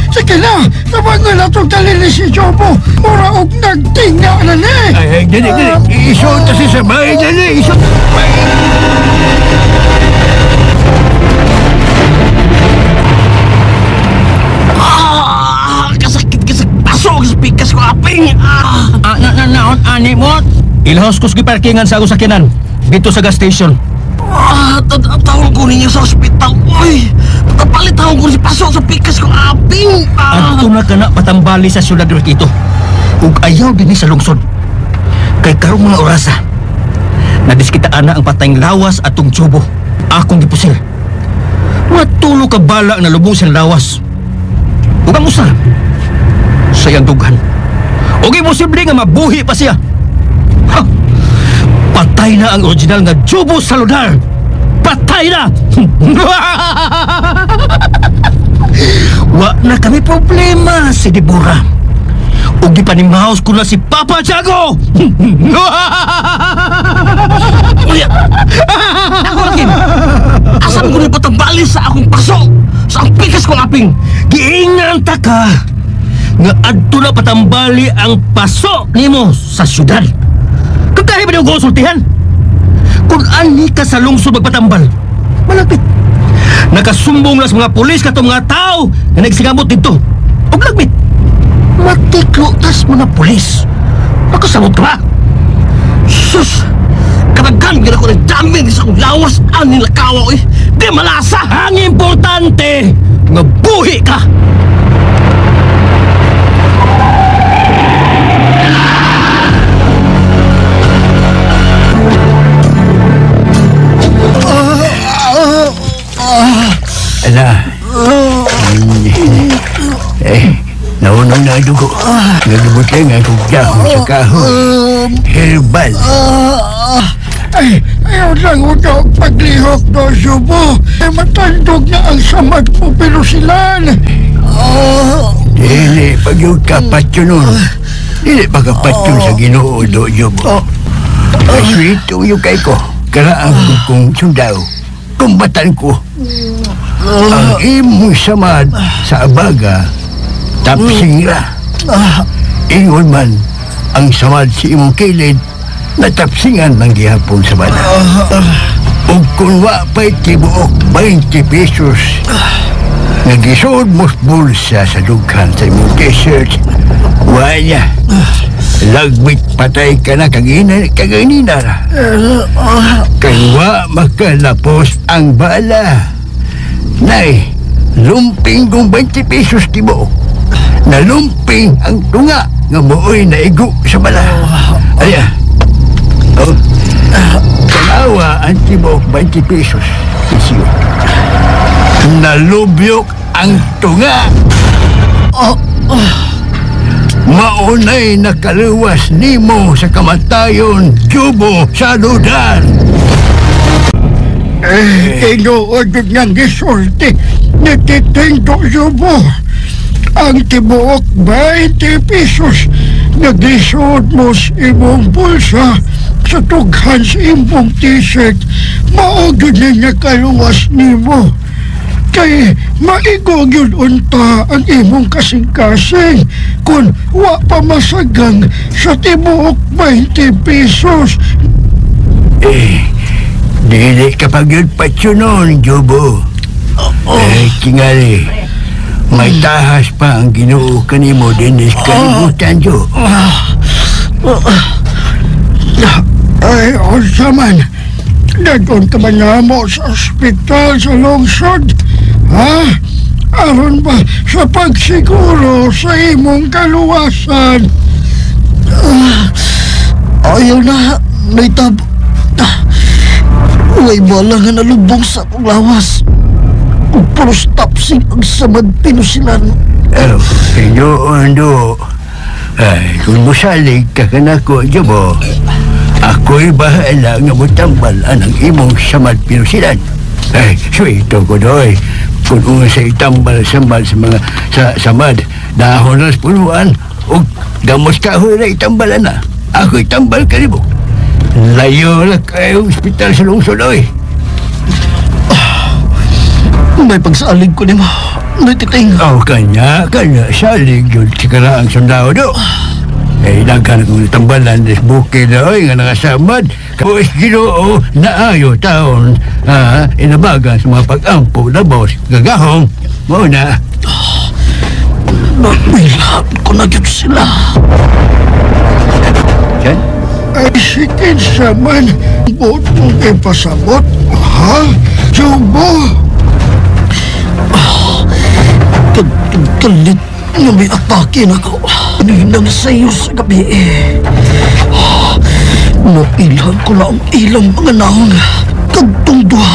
S6: sige na, nabangal na itong talili si Jobo. Mura og nagtinga na ni. Ay, dali. Isot na si Sabay, dali. Isot.
S10: Pasok sa pikas ko, aping!
S7: Naon, ani mo? Ilhos ko sa parkingan sa sakyanan. Dito sa gas station.
S10: Tawag ko ninyo sa ospital. Uy! Patapalit tawag ko si pasok sa pikas ko, aping!
S7: Adto na ka na patambali sa syudad Rikito. Ug ayaw din sa lungsod. Kay karong mga orasa, nadiskitaan na ang patayng lawas atong Jobo. Akong gipusil. Matulo ka bala na lubong siyang lawas. Ug ang usa, sayang dughan. O imposible nga mabuhi pa siya. Ha! Patay na ang original nga Jobo Saludar. Patay na! Wa na kami problema si Deborah. O gipanimhaos ko na si Papa Tiago!
S10: Nakuhakin! Asan ko na patambali sa akong paso? Sa ang pikas kong aping?
S7: Giingnan ta ka nga adto na patambali ang paso nimo sa syudad. Kagahi ba niyo konsultihan? Kung ani ka sa lungsod magpatambal, malapit. Nakasumbong na sa mga pulis katong mga tao na nagsigamot dito. Ug lagmit, matiklo tas mga pulis. Makasamot ka ba?
S10: Sus! Karaghan gina ko ng dami sa akong lawas ang nilakawa eh. Di malasa!
S7: Ang importante nga buhi ka!
S6: Ala. Naunong na dugo. Nagabot lang ang kugdahon sa kahon. Herbal. Ayaw lang ko daw paglihok do, Jobo. Matandog na ang samad mo pinusilan. Dili, pag yung kapatyo nun. Dili pa kapatyo sa Ginoo do, Jobo. Sweet yung kay ko. Karaang kong sundao. Kumbatan ko. Ang imong samad sa abaga, tapsing ra. Ingon man, ang samad si imong kilid, natapsingan ng gihapon sa bala. Ug kung wa pa'y tibuok 20 pesos, nagisod mo's bulsa sa dughan sa imong t-shirt, wala. Lagbit patay ka na kaganina ra. Kay wa makalapos ang bala. Nay, lumping kong 20 pesos tibuok. Nalumping ang tunga nga mooy naigo sa bala. Aya. Kanawa ang tibuok 20 pesos. Isyo. Nalubyok ang tunga. Maunay nakaluwas nimo sa kamatayon, Jobo Saludar. Inuod niyang gisulti, natitinto, Jobo. Ang tibuok 20 pesos, naglisod mo sa imong bulsa sa tughan sa imong t-shirt, maugod na nakaluwas nimo. Kay maigog yun unta ang imong kasing-kasing kung wa pa masagang sa tibuok 20 pesos. Dili kapag yun patyo nun, Jobo. Tingali, may tahas pa ang Ginoo kanimo din is kalibutan, Jo. Ay, unsa man, dadon ka ba na mo sa ospital sa lungsod? Ha? Aron ba sa pagsiguro sa imong kaluwasan? Ayaw na, naitab. Uy, bala nga nalubong sa akong lawas. Kung pulos tapsing ang samad pinusilan. Ando. Ay, kung musalig ka ka na ko, Jobo, ako'y bahala nga mutambal ang imong samad pinusilan. Ay, swito ko doy. Kung sa itambal-sambal sa mga samad, dahon na puluan, o gamos kahoy na itambalan na.
S7: Ako'y tambal ka mo. Layo na kayo ospital sa lungsod, oy.
S4: May pagsalig ko ni mo. Natiting.
S7: Oh, kanya, salig yun si karaang sundao do. Eh, nagkan kong tambalan des bukid na, oy, nga nakasamad. Kapos Ginoo, naayo taon. Inabagan sa mga pag-ampo na boss, gagahong. Mauna.
S4: Nabilhan ko na yun sila.
S7: Diyan?
S6: Ay, sige saman. Ba't mong ipasabot? Ha? Jumbo?
S4: Kalit na may atake na ko. Ninang sa'yo sa gabi eh. Nailhan ko lang ang ilang mga naong kagtungdwa.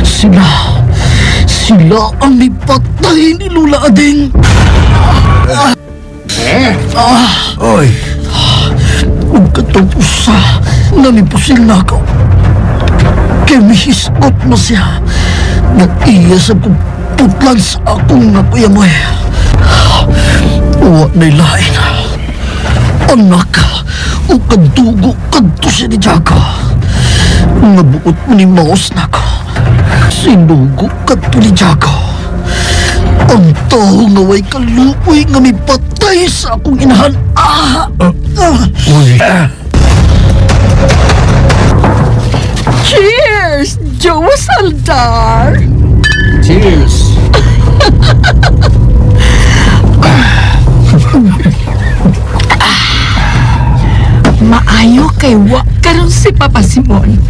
S4: Sila ang may patay ni Lula Ading.
S7: Oy.
S4: Ang katapusa na nipusil na ako. Kaya may hiskot mo siya. Nag-iya sa putlan sa akong nakuya mo eh. Huwag na'y lain. Anak, o kadugo kadto siya ni Jago. Nabuot mo ni Maos na ko. Sinugo kadto ni Jago. Ang tao nga way kalupoy nga may patay sa akong inahan.
S5: Cheers, Joe Saldar!
S2: Cheers!
S5: Maayo kay wa karon si Papa Simon.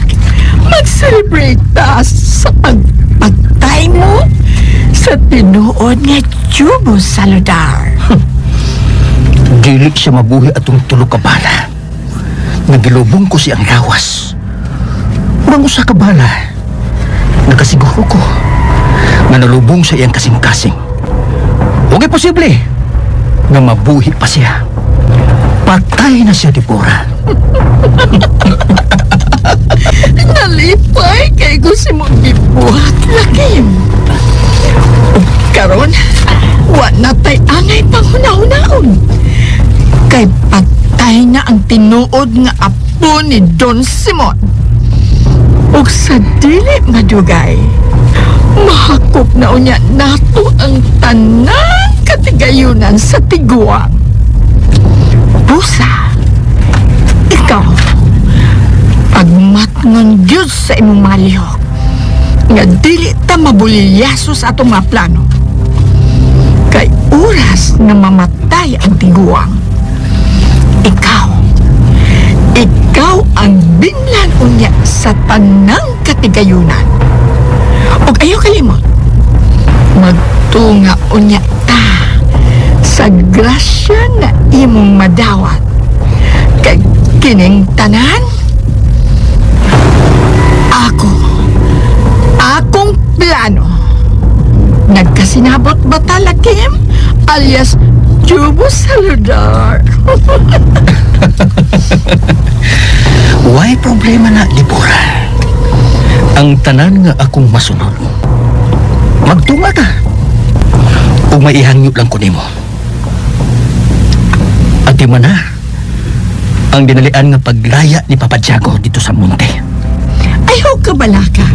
S5: Mag-celebrate ta sa pagpatay mo sa tinuod nga Jobo Saludar.
S4: Dili siya mabuhi atong tulog ka bala. Nagilubong ko siyang lawas. Urang usa ka bala. Nakasiguro ko na nalubong sa iyang kasing-kasing. Huwag posible nga mabuhi pa siya. Patay na siya, Deborah.
S5: Nalipay kay gusto mong gibuhat lakim. Karon, wa na tay angay panghuna-hunaon. Kay patay na ang tinuod nga apo ni Don Simon. Ug sa dili madugay, mahakop na unya nato ang tanang katigayunan sa tiguang. Busa, ikaw, pagmatngon gyud sa imong mga lihok, nga dili ta mabulilyaso sa atong mga plano. Kay oras na mamatay ang tiguang. Ikaw ang binlan unya sa tanang katigayunan. Ug ayaw kalimot, magtunga unya ta sa grasya na imong madawat. Kay kining tanan, akong plano nagkasinabot ba talakim alias Jobo Saludar.
S4: Why problema na, Deborah? Ang tanan nga akong masunod. Magtunga ka. Kung maihangyo lang ko nimo. At di man na, ang dinalian nga paglaya ni Papa Diago dito sa munti.
S5: Ayaw ka balaka.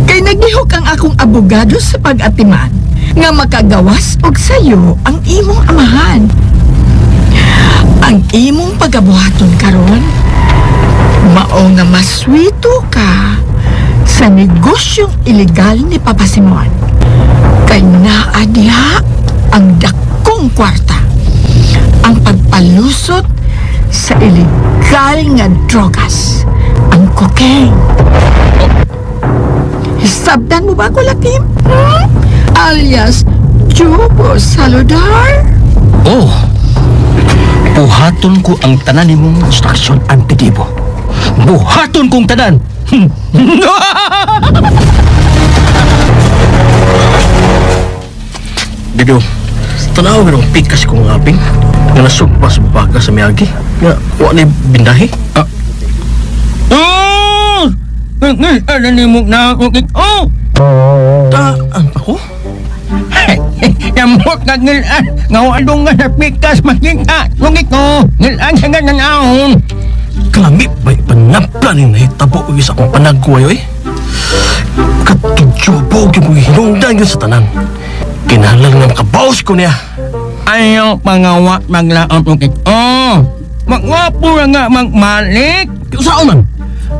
S5: Kay naglihok ang akong abogado sa pag-atiman nga makagawas og sayo ang imong amahan. Ang imong pagabuhaton karon, mao nga maswito ka sa negosyong ilegal ni Papa Simon. Kay naa diha ang dakong kwarta, ang pagpalusot sa ilegal nga drogas, ang cocaine. Hisabdan mo ba ako, Lakim? Alias Jobo Saludar?
S4: Oh, buhaton ko ang tanan nimong instruksyon, Antidibo. Buhaton kong tanan!
S10: Dido, tanaw ka ng pikas kong ngaping nga nasugpas baga sa miyagi nga wala bindahi.
S7: Ano ni mo na ako?
S10: Taan pa ko?
S7: Yung Amot nga ngilan, nga wadong nga sa pikas makita. Lugit ko, ngilan sa gananaon.
S10: Kalami ba ipanapla ni nahitabo ko sa akong panagkuwayo eh? Katudyobo ko hinungdan yun sa tanan. Kinahalang nga makabawas ko niya.
S7: Ayaw pangawat maglaot lugit ko. Magwapo na nga magmalik.
S10: Saan man?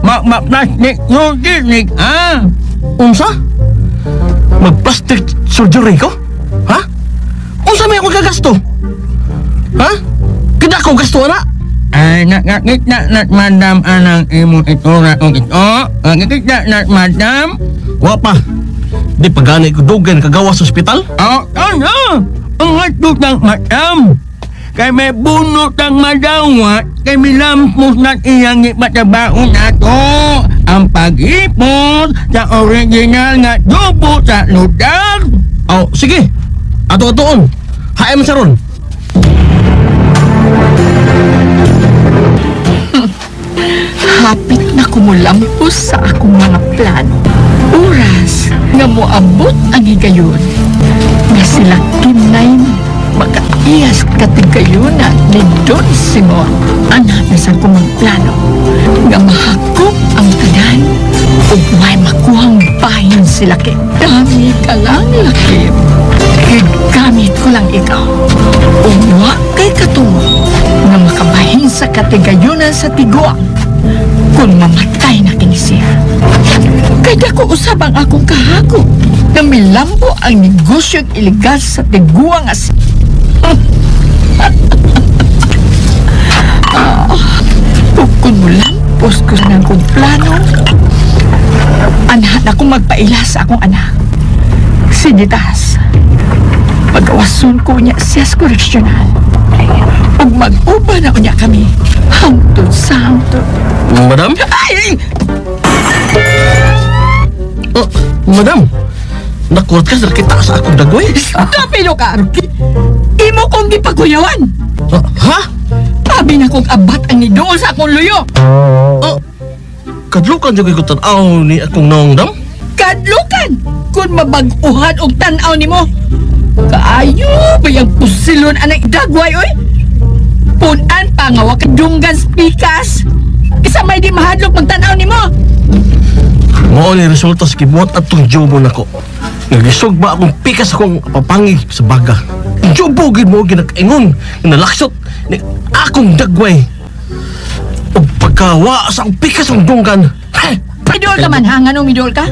S7: Magplastic surgery ah.
S10: Unsa? Mag-plastic surgery ko? Ha? Unsa may akong gagasto? Ha? Kada ko gasto na?
S7: Ay, nakakita na madam anang imong itura o ito. Nakakita na madam.
S10: Wapa. Di pagani ko dugan kagawas sa ospital?
S7: Ano? Ang hatog ng madam. Kay may bunot ang madawat, kay may lampos na iyang ipatabaon nato. Ang pag-ipos sa original nga dubo sa ludag.
S10: Oh, sige. Ato-atoon. Hae mo sa ron.
S5: Hapit na kumulampos sa akong mga plano. Oras nga moabot ang higayon. Nga sila kinay makaiyas katigayunan ni Don Simon. Anak na sa kumang plano. Nga mahakop ang tanan ug may makuhang bahin sila kay dami ka lang laki. Gamit ko lang ikaw. Ug wa kay katungo nga makabahin sa katigayunan sa tigwa. Kung mamatay na kini siya. Kaya ko usab ang akong kahako na milambo ang negosyong iligal sa tiguang asin. Kung mulampos ko ng kong plano, anak na kong magpaila sa akong anak. Sinitas. Pagawason ko niya siya sa koreksyonal. Ug mag-uba na unya kami. Hangtod sa hangtod.
S10: Madam?
S5: Ay!
S10: Oh, madam. Nakulat ka sa kita sa akong dagoy.
S5: Kapilo ka, Arki. Imo kong gipakuyawan.
S10: Ha?
S5: Sabi na kong abat ang nidoon sa akong luyo.
S10: Oh, kadlukan yung ikutan ni akong nongdam?
S5: Kadlukan! Kung mabag-uhan og tanaw ni mo. Kaayo ba yung pusilon anang idagway, oy? Punan pa nga wakadunggan spikas. Isa may di mahadlok magtanaw ni mo.
S10: Mao ni resulta sa kibuot at itong jobo na ko. Nagisog ba akong pikas akong papangi sa baga. Jobo gid mo ginag-ingon. Nalaksot ni akong dagway. O pagkawa sa akong pikas ang dunggan.
S5: Midol ka man, ha? Nganong midol ka?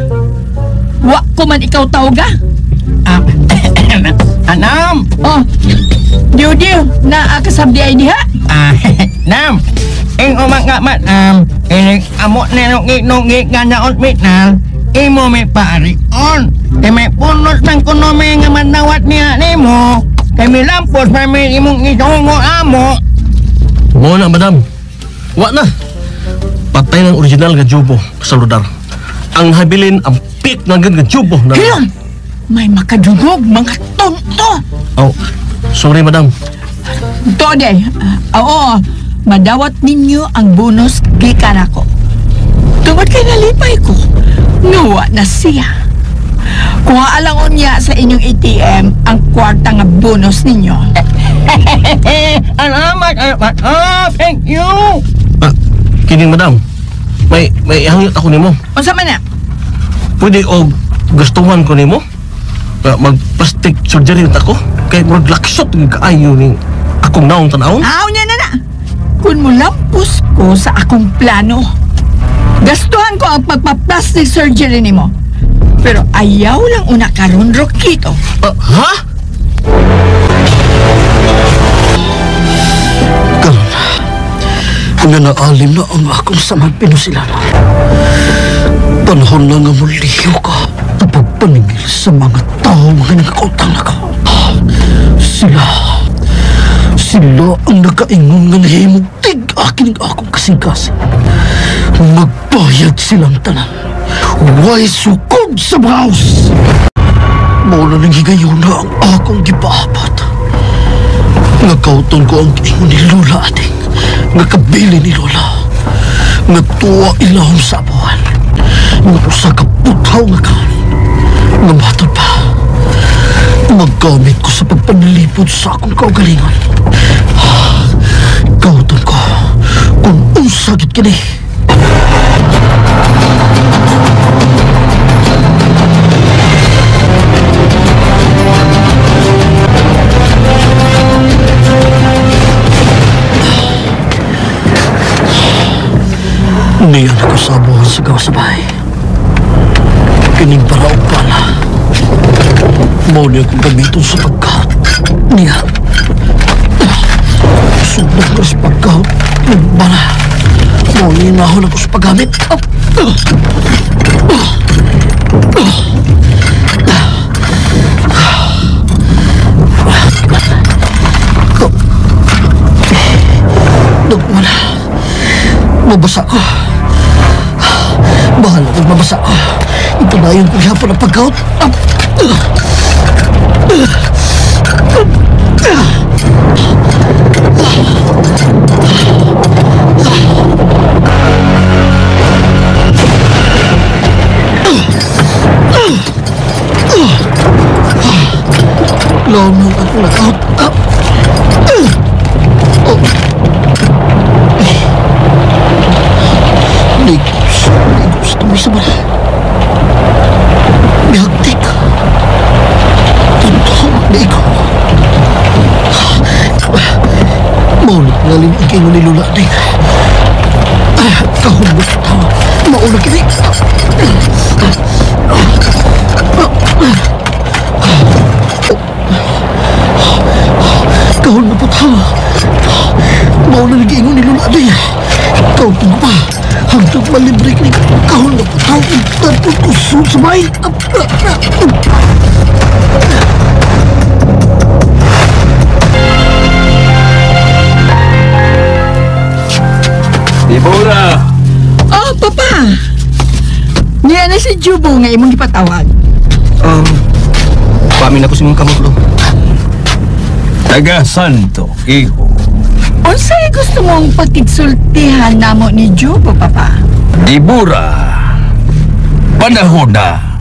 S5: Wa ko man ikaw tawga.
S7: Anam!
S5: Oh, diyo, na kasabdi ay diha?
S7: Nam! Ing umak nga matam, inig amot na nungik nga naon mitnal, imo may paarion. Kay may punos ng kunome nga manawat niya nimo, kay may lampos pa may imong itungo amo.
S10: Mo na, madam. Wa na. Patay ng original nga jubo sa ludar. Ang habilin ang pik na nga jubo na.
S5: Hilom! May makadungog mga tonto.
S10: Oh, sorry, madam.
S5: Tode, oo, madawat ninyo ang bonus gikan ako. Tungod kay nalipay ko, ngawa na siya. Kuha alang unya sa inyong ATM ang kwarta nga bonus ninyo.
S7: Alamat, thank you!
S10: Kining madam, may hangit ako nimo.
S5: Unsa man na?
S10: Pwede og gustuhan ko nimo? Mag-plastic surgery na ako? Kay maglaksot ng kaayo ni akong naong tanawon?
S5: Aw niya na! Kung mulampos ko sa akong plano, gastuhan ko ang pagpa-plastic surgery nimo. Pero ayaw lang una karon Rokito.
S10: Ha?
S4: Karon, nanaalim na ang akong samang pinusilala. Panahon na nga muliyo ka na pagpaningil sa mga tao mga nagkautang na ka. Sila ang nakaingon nga nahimog tig-akin ang akong kasing-kasing. Magbayad silang tanan. Huwag sukod sa bahaws. Mula nang higayon na ang akong gipaapat. Nagkauton ko ang ingon ni Lola ating. Nakabili ni Lola. Nagtuwa ilahom sa apuan. Nga usa ka puthaw nga kanin. Nga matod pa. gamit ko sa pagpanalipod sa akong kaugalingon. Gautan ko kung unsagit ka ni. Niyan ako sa abuhan sa gawa sa bahay. Kining para o pala. Muna akong gamitin sa pagkaot niya. Subok ko sa pagkaot ng bala. Muna inahon ako sa paggamit. Wala. Mabasa ko. Bahala kung mabasa ko. Ipadayon ko hapon ang pagkaot. Lomong ako nakaot. Ligos tuloy sa bala. Bihagtik. Tuntong ligo. Maulit nga limang kayo ni Lula din. Kahulog tawa. Maulog kini. Kahulog po tawa. Maulog lagi ingon ni Lula din. Kau tunggu pa. Hanggang malibre ka ni kahon na pataw tanpon ko susumay.
S3: Dibura!
S5: Oh, Papa! Niya na si Jubo nga imong ipatawag.
S3: Pamin ako si mong kamutlo. Taga Santo, iho.
S5: Unsay gusto mong pakigsultihan namo ni Jubo, Papa?
S3: Dibura, panahon na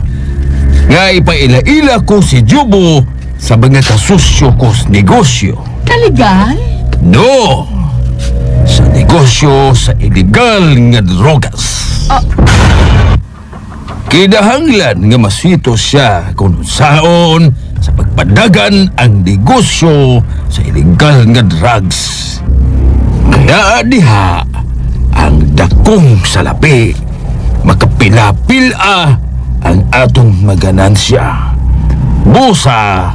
S3: nga ipaila-ila ko si Jubo sa mga kasusyo ko sa negosyo.
S5: Kaligal?
S3: No! Sa negosyo sa illegal nga drogas. Kinahanglan nga maswito siya kung saon sa pagpadagan ang negosyo sa illegal nga drugs. Kaya diha ang dakong salapi makapila-pila ang atong maganansya. Busa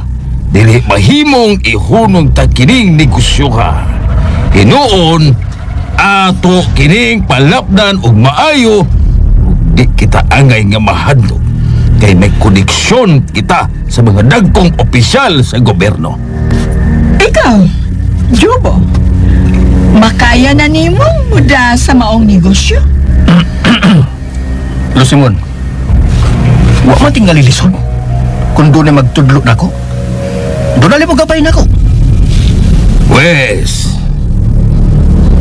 S3: dili mahimong ihunong ta kining negosyo ka. Hinuon ato kining palapdan og maayo ug di kita angay nga mahadlok kay may koneksyon kita sa mga dagkong opisyal sa gobyerno.
S5: Ikaw, Jubo, makaya na nimong muda sa maong negosyo?
S4: Lusimon, wa man tingali lison. Kung doon ay magtudlo na ko, doon na mo gabay na ko.
S3: Wes,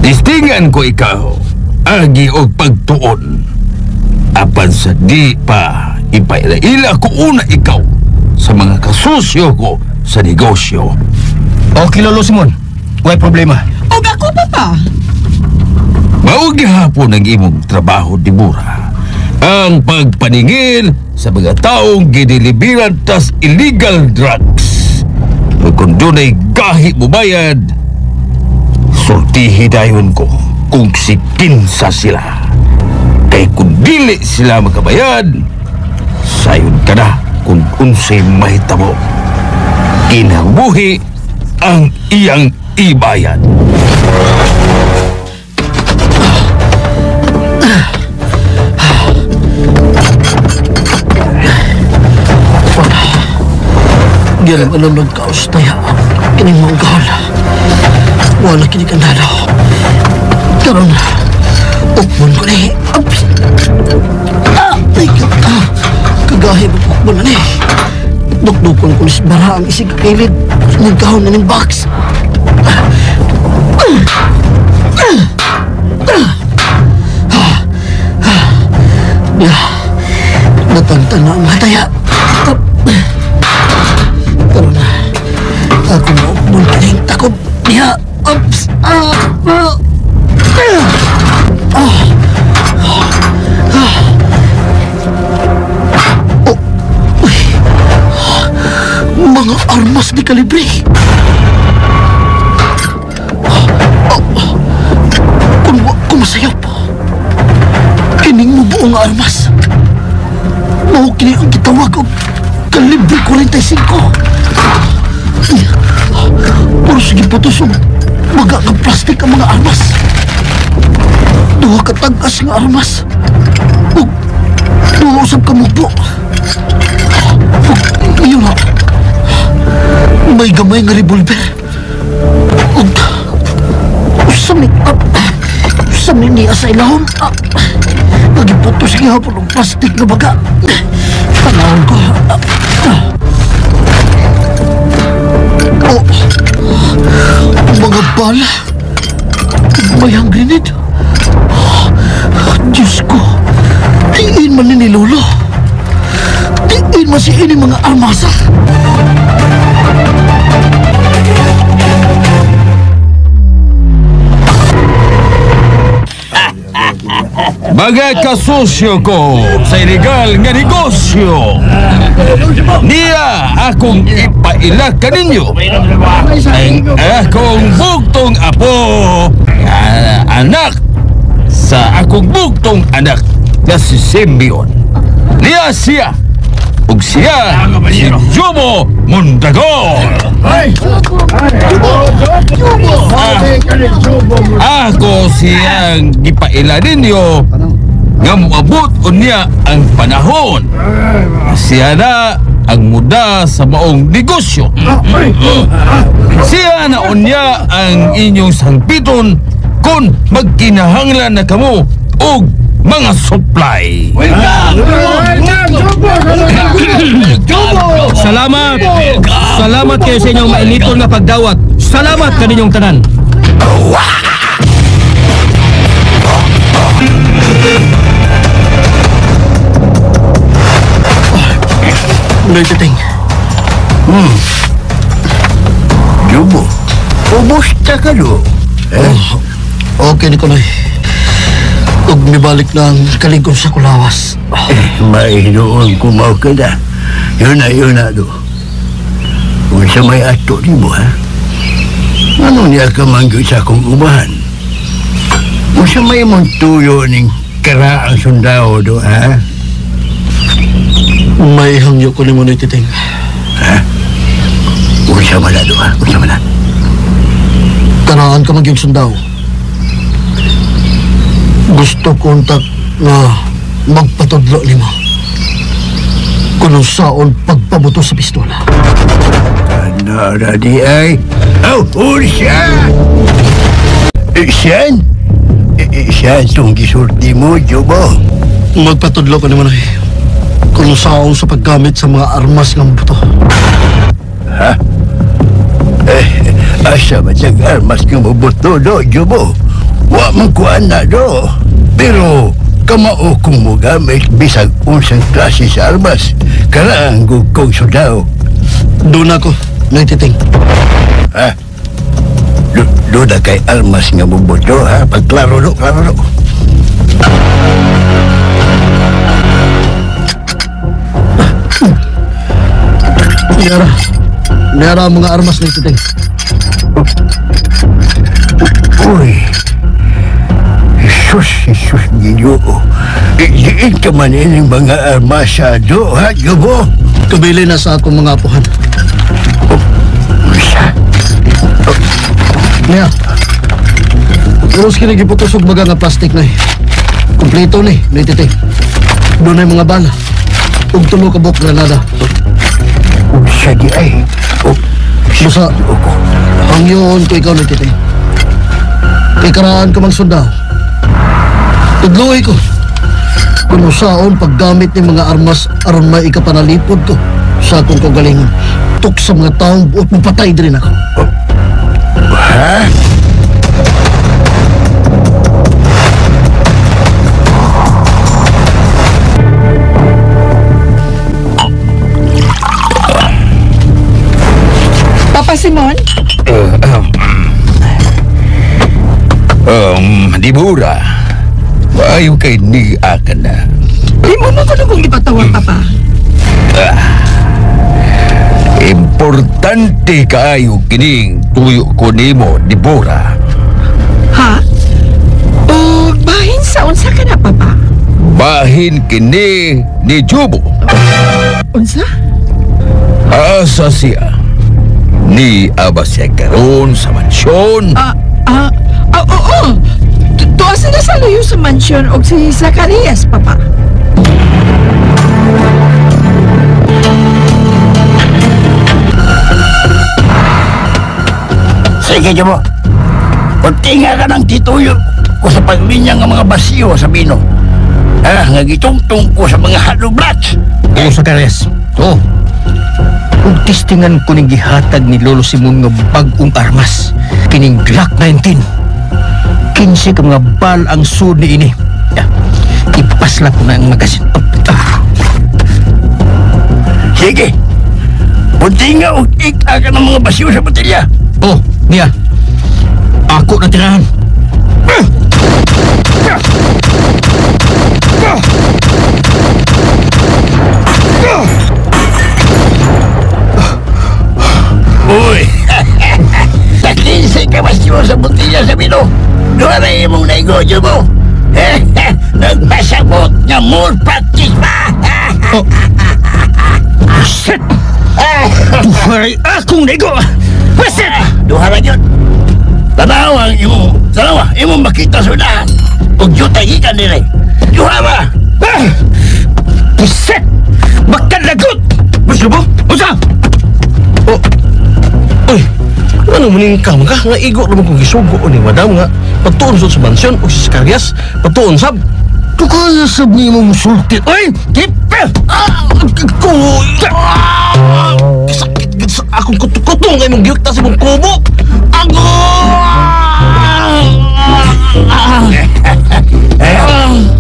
S3: distingan ko ikaw, agi og pagtuon. Apan sa di pa, ipaila-ila ko una ikaw sa mga kasusyo ko sa negosyo.
S4: Okay, Lolo Simon. Way problema.
S5: O ako, Papa?
S3: Maugi hapon ang imong trabaho, Dibura. Ang pagpaningil sa mga taong gidilibiran tas illegal drugs. Kung doon ay gahi mo bayad, sultihi dayon ko kung si kinsa sila. Kay kung dili sila makabayad, sayon ka na kung unsay mahitabo. Kinabuhi ang iyang ibayad.
S4: Diyan ang alam ng kaos na yan. Kining mga gahal. Wala kinikandalo. Karoon, ukbon ko na eh. Ay, kagahi mo ukbon na eh. Dukdukon ko na bara ang isig kakilid. Nagkahon na ng box. Natanta na ang hataya. Karoon na. Mga armas di kalibre. Kung masayop, kining mo buong armas. Mao kini ang gitawag og kalibre 45. Puro sige putos og maga nga plastik ang mga armas. Duha ka tag-as nga armas. Ug duha usab ka mubo. Ug iyon na. May gamay nga revolver. Ug Sami niya sa ilahon. Nagiputos gihapon ng plastik na baga. Panahon ko. Mga bala. May ang grenade. Diyos ko. Diin man ni Lolo. Diin man si ini mga armasa.
S3: Bagay kasosyo ko sa illegal nga negosyo. Niya akong ipaila kaninyo ang akong bugtong apo, anak sa akong bugtong anak na si Simeon. Niya siya ug siya si Jobo Mondragon. Ako siyang gipaila ninyo nga moabot unya ang panahon. Siya na ang muda sa maong negosyo. Siya na unya ang inyong sangpiton kung magkinahanglan na kamo og mga supply.
S7: Salamat! Salamat kayo sa inyong mainiton na pagdawat. Salamat kaninyong tanan.
S4: Nagtiting.
S6: Jobo, kumusta ka do?
S4: Okay ni Kunoy. Ug mibalik na ang kaligong sa kulawas.
S6: Mainoon kumaw ka na. Yun na do. Kung sa may ato ni mo, ha? Ano niya ka manggoy sa akong umahan? Kung sa may mong tuyo ning karaang sundao do, ha?
S4: May hangyo ko ni mo na Titing.
S6: Ha? Usa man na do, ha? Usa man na.
S4: Kanaan ka magyong sundaw. Gusto kontak na magpatudlo ni mo. Kung saon pagpabuto sa pistola.
S6: Ano na di ay? Siya! Siyan? Siyan itong gisulti mo, Jobo.
S4: Magpatudlo ko ni mo na kung saon sa paggamit sa mga armas ng buto.
S6: Ha? Asa ba siyang armas ng buto do, Jobo? Wa man kuan na do. Pero kamao kung mo gamit bisag unsang klase sa armas. Karang gugkong sundao.
S4: Doon ako, Titing.
S6: Ha? Doon na kay armas nga bubuto, ha? Pagklaro do, klaro do.
S4: Nera ang mga armas ng Titing.
S6: Uy. Jesus, Ginoo. Diin ka man ining mga armasado, ha, Jobo?
S4: Kabili na sa akong mga apuhan. Niya. Uros kinigiputos og baga nga plastik na Kompleto ni, Titing. Doon ay mga bala. Ug tulo ka bok granada.
S6: Siya di ay.
S4: Basta, hangyon ko ikaw, Titing. Kay karaan ka mang sundao. Tudloy ko. Kung saon paggamit ng mga armas aron may ikapanalipod ko sa akong kagalingon. Tuk sa mga taong buot mo patay din ako.
S6: Ha?
S5: Papa Simon?
S3: Dibura. Ayaw kay ni akan na.
S5: Di mo na ko kung ipatawag, Papa.
S3: Impo Importante kaayo kining tuyo ko nimo, Deborah.
S5: Ha? O bahin sa unsa ka na, Papa?
S3: Bahin kini ni Jubo.
S5: Unsa?
S3: Asa siya? Ni aba siya karon sa mansyon?
S5: Oo. Tuwa sila sa luyo sa mansyon o si Zacarias, Papa.
S6: Sige, Jomo. Kuntinga ka ng tituyo ko sa paglinya ng mga basiyo sa Bino. Nga gitungtong ko sa mga halubrats.
S7: Oo, Zacarias. Oo. Kung tistingan ko ning gihatag ni Lolo Simon nga bag-ong armas, kining Glock 19. 15 ka mga bal ang sud ni ini. Ipasla ko na ang magasin.
S6: Sige. Kuntinga o ika ka ng mga basiyo sa botelya.
S7: Oh, niya. Ako na tirahan.
S6: Uy! Nakinsay ka basiyo sa botelya sa Bino. Doon ay mong negosyo mo. Nagpasabot nga more practice pa.
S7: Shit! Duharay akong nego! Pwesit!
S6: Duhara yun. Tanawa imong makita sudah. Huwag yun tagikan nila. Duhara!
S7: Pwesit! Magkalagot! Gusto mo? Usa!
S10: Oh. Uy, ano maning ka nga igo naman kong gisugo ni madam nga pagtuon sa mansyon o si Zacarias pagtuon sab.
S7: Tukaya sab ni mong sulti. Uy! Kipe!
S10: Sakit gid sa akong kutukutong kay mong giyukta sa mong kubo.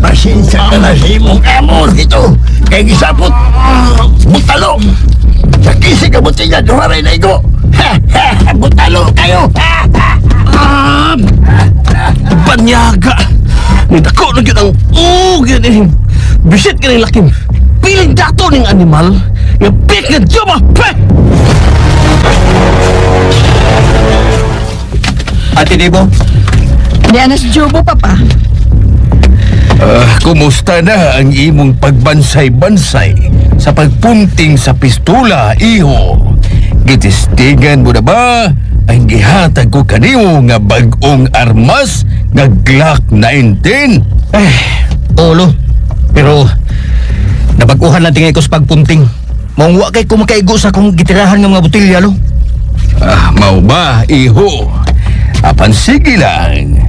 S6: Pasensya ka na sa imong amor dito. Kaya gisapot. Butalo. Nakisi ka botelya. Duharay na igo. Butalo kayo.
S10: Banyaga. Nidako na yun ang ugyan eh. Bisit ka ng lakim. Piling dato ng animal. Nga pik na jama.
S7: Ate Debo?
S5: Diyan na si Jobo, Papa.
S3: Kumusta na ang imong pagbansay-bansay sa pagpunting sa pistola, iho? Gitistingan mo na ba ang gihatag ko kanimo nga bag-ong armas nga Glock 19?
S7: Olo. Pero nabaguhan lang tingay ko sa pagpunting. Mawang kay kumakaigo sa akong gitirahan ng mga botelya, lo.
S3: Mau ba, iho? Apan sige lang.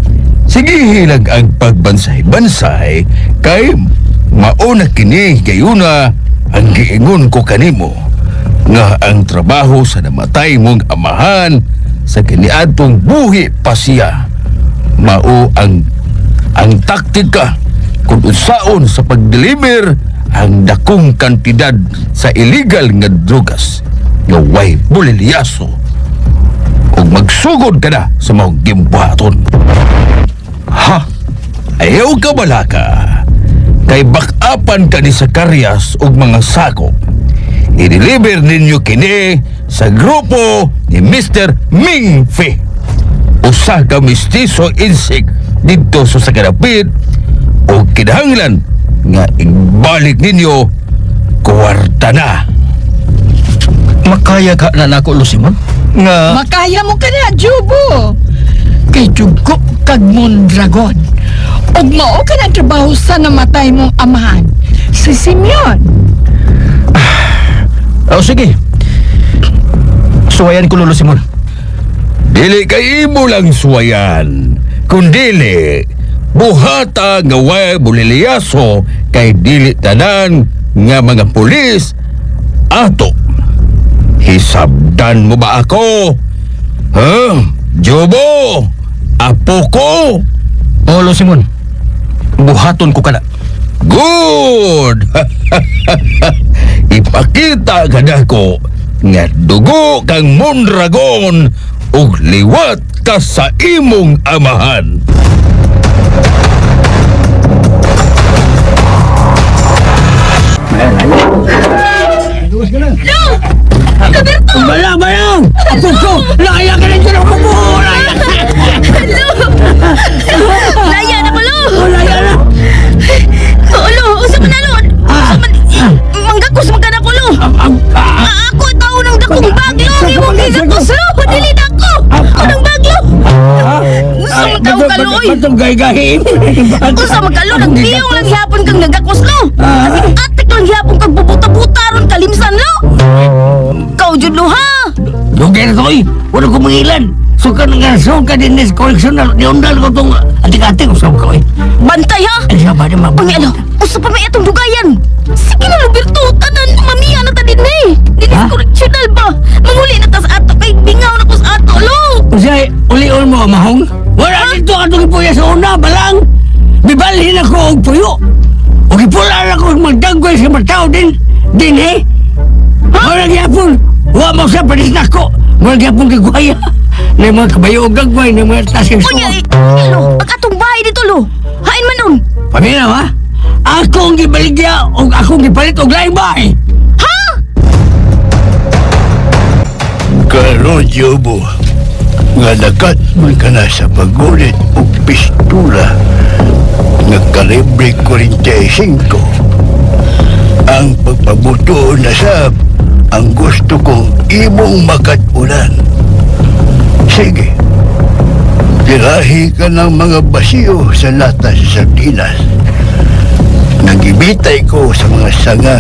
S3: Sige hilag ang pagbansay-bansay kay mauna kini gayuna ang giingon ko kanimo nga ang trabaho sa namatay mong amahan sa kaniadtong buhi pa siya mao ang taktika kung unsaon sa pag-deliver ang dakong kantidad sa illegal nga drugas nga way bulilyaso ug magsugod ka na sa mga gimbuhaton. Ha? Ayaw ka balaka kay bakapan ka ni Zacarias ug mga sakop. I-deliver ninyo kini sa grupo ni Mr. Mingfi. Usa ka mistiso insik dito sa Sagarapit o kinahanglan nga ibalik ninyo kwarta na.
S7: Makaya ka na nako, Lusimon? Nga...
S5: Makaya mo ka na, Jobo. Kay Jugo kag Mondragon. Og mao ka na trabaho sa namatay mong amahan, si Simeon.
S7: Sige. Suwayan ko, Lolo Simon.
S3: Dili kay imo lang suwayan, kundili buhata nga way buliliyaso kay dili tanan nga mga pulis ato. Hisabdan mo ba ako? Jobo? Apo ko?
S7: Lolo Simon, buhaton ko ka na.
S3: Good! Ipakita ka na ko nga dugo kang Mondragon ug liwat ka sa imong amahan.
S8: Roberto!
S7: Balang! Apo ko! Laya ka na dyan ako po!
S8: Laya na ko, Lo!
S7: Laya na!
S8: Lo, usa man na, Lo! Manggakos man ka na ko, Lo! Ako tao ng dakong baglo! Imong gigakos, Lo! Dili na ko! Ako ng baglo! Usa man tao ka, Lo, oy!
S7: Batong gay-gahin!
S8: Usa man ka, Lo! Nagpiyong lang hapon kang nagakos, Lo! Atik lang hapon kang bubuta-buta ron kalimsan, Lo! Kau jud, Lo, ha?
S7: Lugar ko, wala ko mangilan. Suka nga suka din sa koleksyon na niundal ko itong atik-atik ko sa ko.
S8: Bantay, ha?
S7: Ay, siya ba naman?
S8: Pangalo, usa pa may atong dugayan. Sige na, Roberto, tanan, mamiya na ta din eh. Dinis correctional ba? Manguli na ta sa ato, kay bingaw na ko sa ato, Lo.
S7: Kasi, uli-uli mo, mahong? Wala dito atong puya sa una, balang. Bibalhin ako og puyo. O ipulaan ako magdagway sa matao din eh. Wala gyapon. Wa mo sa panis nako. Wala gyapon kay guaya. Na mga kabayo og gagway na mga tasing so.
S8: Unya, Lo, ang atong bahay dito, Lo. Hain man nun.
S7: Paminaw ha? Akong gibaligya og akong gipalit og laing bahay.
S8: Ha?
S6: Karon, Jobo, nga nakat man ka na sa pagulit o pistula nga kalibre 45. Ang pagpabuto na sab ang gusto kong imong makatulan. Sige, tirahi ka ng mga basiyo sa lata sa sardinas. Nagibitay ko sa mga sanga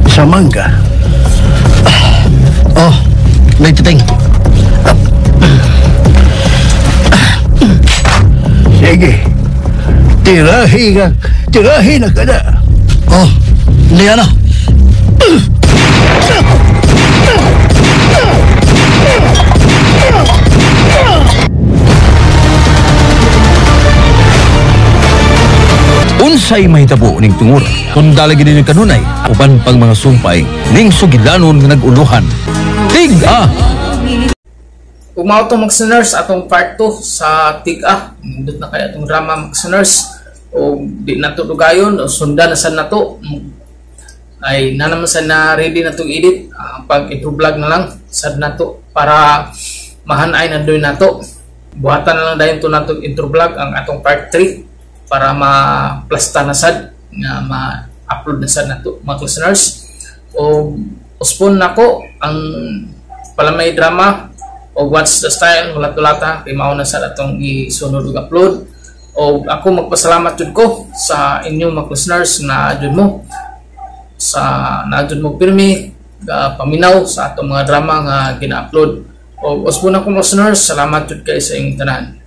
S6: sa mangga.
S4: Oh, nagtiting.
S6: Sige, tirahi na ka na.
S4: Oh, liya na.
S3: Unsay mahitabo ning tungura kung dalagi din kanunay uban pang mga sumpay ning sugilanon nga naguluhan. Tig-a!
S2: Umaw to magsiners atong part 2 sa Tig-a. Nindot na kaya atong drama magsiners. O di na to dugayon o sundan na sa nato. Ay nanaman sa na ready na itong edit. Pag intro vlog na lang sad nato para mahanay na doon nato. Buhatan na lang dahil to nato intro vlog ang atong part 3 para ma-plasta na sad nga ma-upload na sad nato mga listeners. O uspon nako ang palamay drama o What's the Style wala tulata kay mao na sad atong isunod ug upload. O ako magpasalamat jud ko sa inyo mga listeners na jud mo sa naadjud mo pirmi paminaw sa atong mga drama nga gina-upload. O uspon ako mga listeners, salamat jud kay sa inyong tanan.